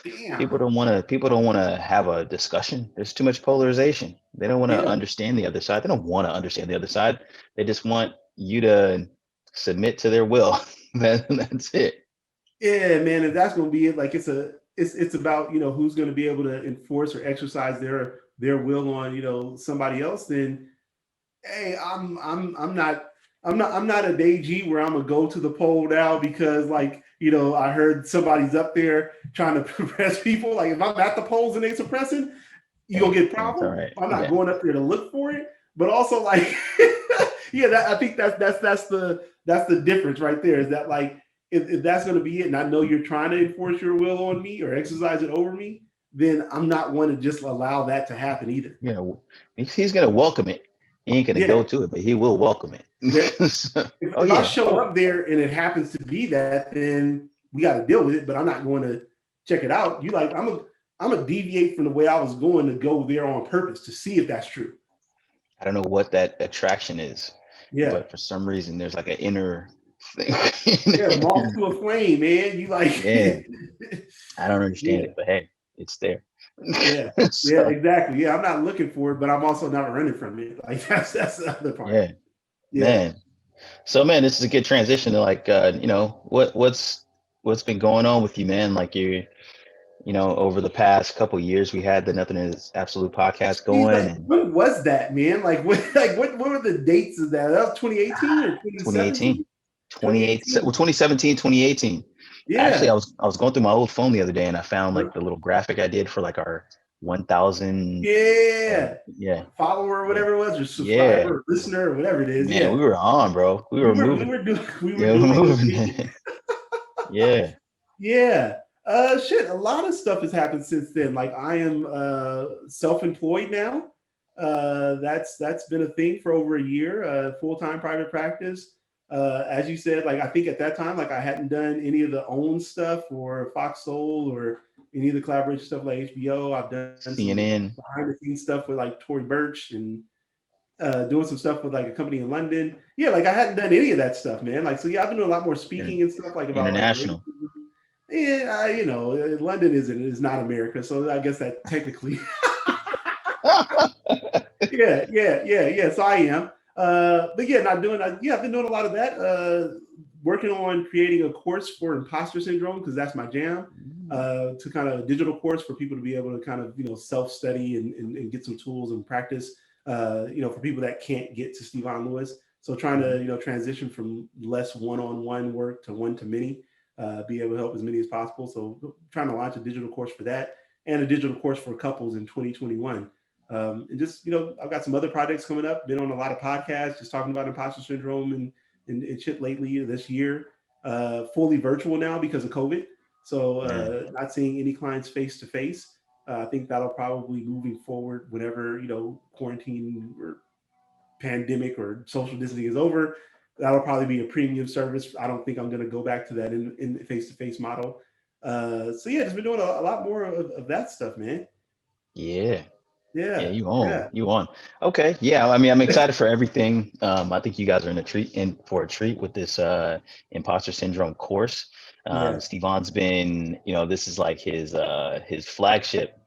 Damn. people don't want to have a discussion. There's too much polarization. They don't want to Yeah. understand the other side. They don't want to understand the other side. They just want you to submit to their will. That's it. Yeah, man. If that's gonna be it, like it's about who's gonna be able to enforce or exercise their will on somebody else, then hey, I'm not I'm not a Deji where I'm gonna go to the poll now because like, you know, I heard somebody's up there trying to suppress people. Like if I'm at the polls and they suppressing, you gonna get a It's all problem. right. I'm not Yeah. going up there to look for it. But also like, yeah, I think that's the difference right there. Is that like if that's gonna be it, and I know you're trying to enforce your will on me or exercise it over me, then I'm not one to just allow that to happen either. You know, he's gonna welcome it. He ain't gonna go Yeah. to it, but he will welcome There, it. So, oh if I yeah. show Oh up there and it happens to be that, then we got to deal with it. But I'm not going to check it out. You like I'm a deviate from the way I was going to go there on purpose to see if that's true. I don't know what that attraction is, Yeah, but for some reason there's like an inner thing. yeah, moth to a flame, man. You like, Yeah, I don't understand yeah, it, but hey, it's there. yeah, yeah, So exactly. Yeah, I'm not looking for it, but I'm also not running from it. Like that's the other part. yeah, Yeah, man. So man, this is a good transition to like what's been going on with you, man? Like over the past couple years we had the Nothing is Absolute podcast he's going, like, and when was that, man? What were the dates of that? That was 2018 or 2018, 2017? 28, well, 2018. 2017, 2018. Actually, Yeah. I was going through my old phone the other day and I found like the little graphic I did for like our 1000 Yeah. yeah. Follower or Yeah. whatever it was, or Yeah. subscriber or listener or whatever it is. Man, Yeah. we were on, bro. We We were were we moving. were doing we were Yeah, we were doing moving, it. man. Yeah. Yeah. Shit, a lot of stuff has happened since then. Like I am self-employed now. That's been a thing for over a year, full-time private practice. As you said, like I think at that time, like I hadn't done any of the own stuff or Fox Soul or any of the collaboration stuff like HBO. I've done some CNN. behind the scenes stuff with like Tory Burch and doing some stuff with like a company in London. Yeah, like I hadn't done any of that stuff, man. Like so, yeah, I've been doing a lot more speaking and stuff like about like racism. International. Yeah, London is not America, so I guess that technically. Yeah. So I am. But yeah, not doing. Yeah, I've been doing a lot of that. Working on creating a course for imposter syndrome because that's my jam. To kind of a digital course for people to be able to kind of self study and get some tools and practice. For people that can't get to Stevon Lewis. So trying to transition from less one-on-one work to one-to-many. Be able to help as many as possible. So trying to launch a digital course for that and a digital course for couples in 2021. And just, I've got some other projects coming up, been on a lot of podcasts, just talking about imposter syndrome and shit lately this year, fully virtual now because of COVID. So not seeing any clients face to face. I think that'll probably moving forward whenever, quarantine or pandemic or social distancing is over. That'll probably be a premium service. I don't think I'm going to go back to that in face-to-face model. So yeah, just been doing a lot more of that stuff, man. Yeah. Yeah, Yeah. you on. Yeah. You on. Okay. Yeah. I mean, I'm excited for everything. I think you guys are in for a treat with this imposter syndrome course. Yeah. Stevon's been, this is like his flagship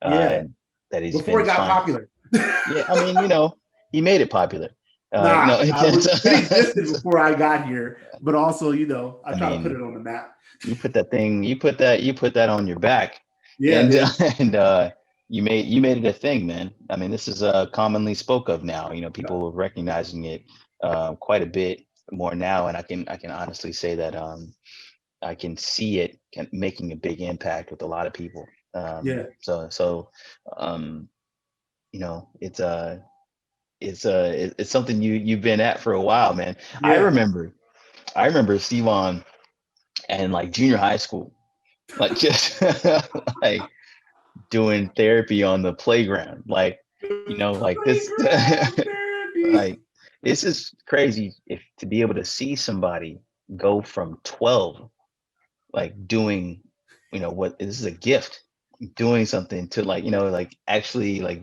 Yeah. that he's Before been it got trying. popular. Yeah, I mean, he made it popular. Nah, it existed it's before I got here, but also, I try to put mean, it on the map. you put that on your back, Yeah, and man. and you made it a thing, man. I mean, this is commonly spoke of now. People are recognizing it quite a bit more now, and I can honestly say that I can see it making a big impact with a lot of people. Yeah. So it's something you've been at for a while, man. I Yeah. remember Stevon and like junior high school, like just like doing therapy on the playground, like like this. Playground therapy. Like this is crazy if to be able to see somebody go from 12 like doing what this is a gift, doing something to like actually like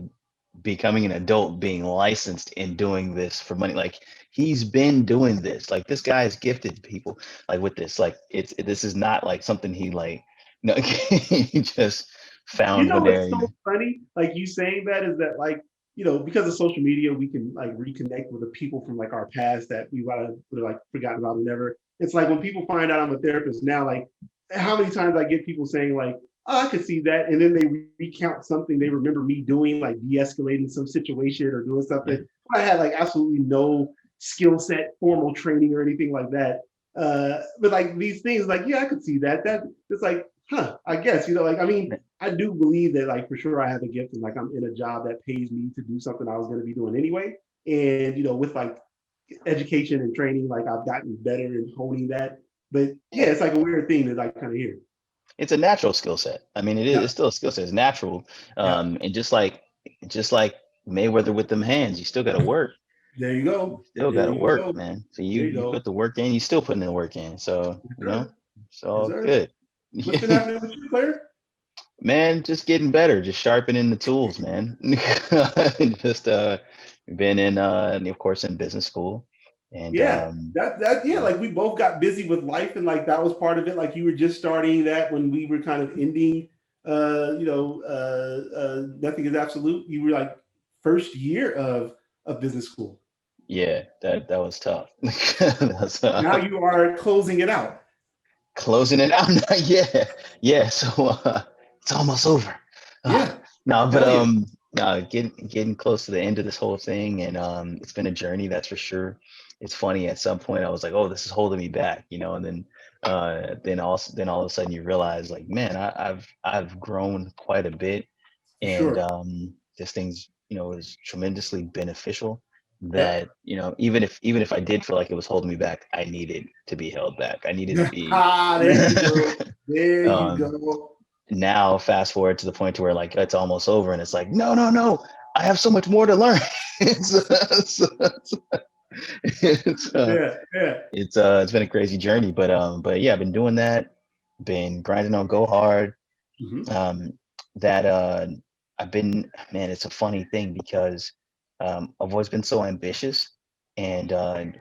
becoming an adult, being licensed and doing this for money. Like he's been doing this. Like this guy has gifted people like with this. Like this is not like something he like no he just You found know one what's day. so funny? Like you saying that is that like, because of social media, we can like reconnect with the people from like our past that we would have like forgotten about or never. It's like when people find out I'm a therapist now, like how many times I get people saying like, oh, I could see that. And then they recount something they remember me doing, like de-escalating some situation or doing something. I had like absolutely no skill set, formal training or anything like that. But like these things, like, yeah, I could see that. That it's like, I guess, like, I mean, I do believe that, like, for sure I have a gift and like I'm in a job that pays me to do something I was going to be doing anyway. And, with like education and training, like I've gotten better in honing that. But yeah, it's like a weird thing to like kind of hear. It's a natural skill set. I mean, it is. Yeah. It's still a skill set. It's natural. Yeah. And just like Mayweather with them hands, you still got to work. There you go. Still got to There you work, go. man. So There you you go. put the work in. You still putting the work in. So it's all Yes, sir. good. What's been happening with you, Claire? Man, just getting better, just sharpening the tools, man. Just been in and of course in business school. And Yeah, like we both got busy with life, and like that was part of it. Like you were just starting that when we were kind of ending Nothing is Absolute. You were like first year of business school. Yeah, that was tough. Now you are closing it out. Closing it out now. Yeah. So it's almost over. Yeah. No, but getting close to the end of this whole thing, and it's been a journey, that's for sure. It's funny, at some point I was like, oh, this is holding me back, and then all of a sudden you realize, like, man, I've grown quite a bit, and Sure. this thing's is tremendously beneficial. Yep. That even if I did feel like it was holding me back, I needed to be held back. I needed to be. There you go. There you go. Now fast forward to the point to where like it's almost over, and it's like no, I have so much more to learn. It's been a crazy journey, but yeah, I've been doing that, been grinding on Go Hard. Mm-hmm. I've been, man, it's a funny thing because I've always been so ambitious, and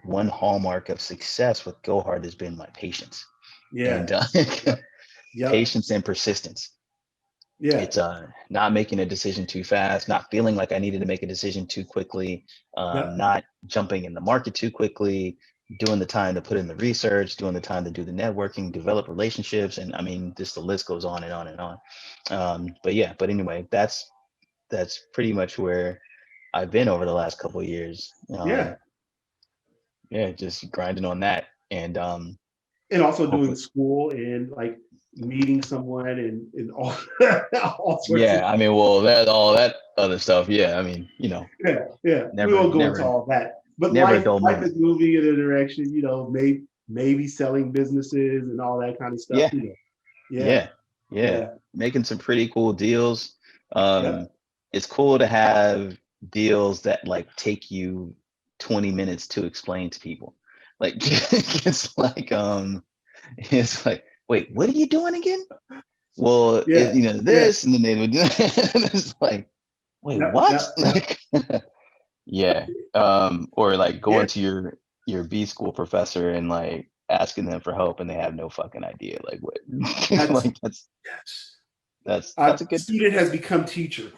one hallmark of success with Go Hard has been my patience. Yeah. And patience and persistence. Yeah. It's not making a decision too fast, not feeling like I needed to make a decision too quickly, not jumping in the market too quickly, doing the time to put in the research, doing the time to do the networking, develop relationships, and I mean, just the list goes on and on and on. But anyway, that's pretty much where I've been over the last couple of years. Just grinding on that, and also doing school and like meeting someone and all, all sorts yeah, I mean, well, all that other stuff. Yeah, I mean, Yeah. We won't go into all that. But life is moving in a direction, maybe selling businesses and all that kind of stuff. Yeah. Making some pretty cool deals. It's cool to have deals that like take you 20 minutes to explain to people. Like it's like, wait, what are you doing again? Well, this, and then they would do it's like, wait, what? Or like going to your B school professor and like asking them for help, and they have no fucking idea. Like what? That's a good student has become teacher.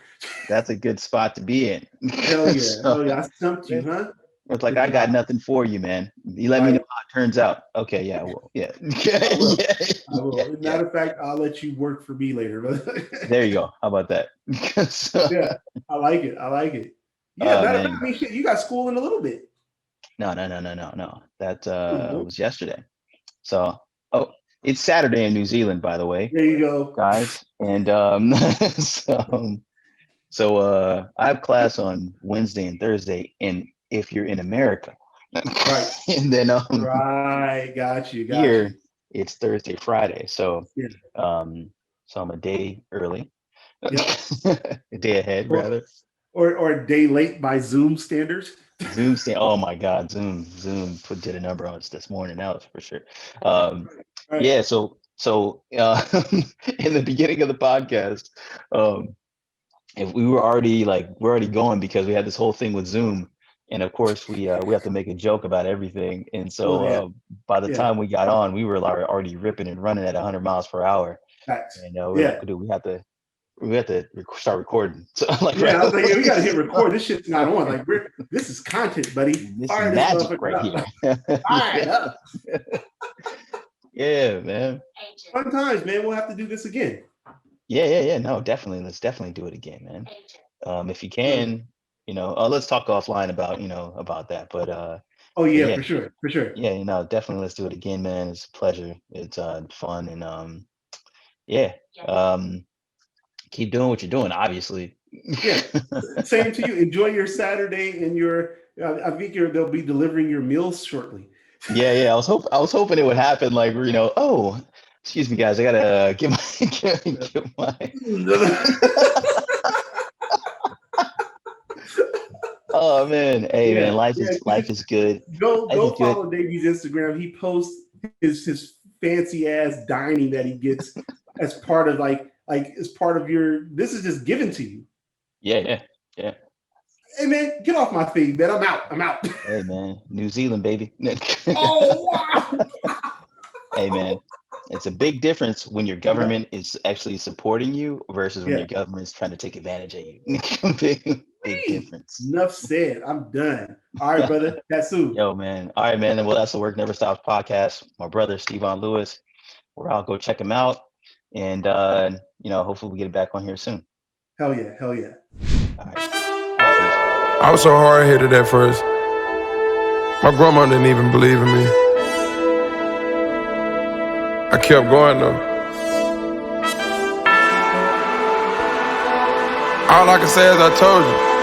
That's a good spot to be in. Hell yeah! I stumped you, huh? It's like, I got nothing for you, man. You let me know how it turns out. Okay, yeah, well, yeah. I will. Matter of fact, I'll let you work for me later. There you go. How about that? Yeah, I like it. Yeah, matter of fact, I mean, shit, you got school in a little bit. No. That was yesterday. So, it's Saturday in New Zealand, by the way. There you go, guys. And so I have class on Wednesday and Thursday, and if you're in America, right, and then right, got you. Here it's Thursday, Friday, so so I'm a day early, a day ahead rather, or a day late by Zoom standards. Oh my God, Zoom did a number on us this morning. That was for sure. Yeah, so in the beginning of the podcast, if we're already going because we had this whole thing with Zoom, and of course we have to make a joke about everything, and so by the time we got on, we were already ripping and running at 100 miles per hour. And we have to start recording. So I was like, we gotta hit record. This shit's not on. Like, this is content, buddy. This is magic right here. Fire up. Yeah, man. Fun times, man. We'll have to do this again. Yeah. No, definitely. Let's definitely do it again, man. If you can, let's talk offline about that. But Oh yeah, Yeah, for sure, for sure. yeah, definitely let's do it again, man. It's a pleasure. It's fun, and yeah. Keep doing what you're doing, obviously. Yeah, same to you. Enjoy your Saturday and your. I think they'll be delivering your meals shortly. Yeah. I was hoping it would happen. Like, oh, excuse me, guys. I gotta get my get my. Oh man, hey man, Yeah, yeah. life is good. Life is Go good. follow Deji's Instagram. He posts his fancy ass dining that he gets as part of like as part of your. This is just given to you. Yeah. Hey man, get off my feed, man. I'm out. I'm out. Hey man, New Zealand, baby. Oh wow. Hey man, it's a big difference when your Yeah. government is actually supporting you versus when Yeah. your government is trying to take advantage of you. Big difference. Enough said. I'm done. All right, brother. That's soon. Yo, man. All right, man. Well, that's the Work Never Stops podcast. My brother, Stevon Lewis. We're out. Go check him out. And, hopefully we get it back on here soon. Hell yeah. Hell yeah. All right. Peace. I was so hard-headed at first. My grandma didn't even believe in me. I kept going though. All I can say is I told you.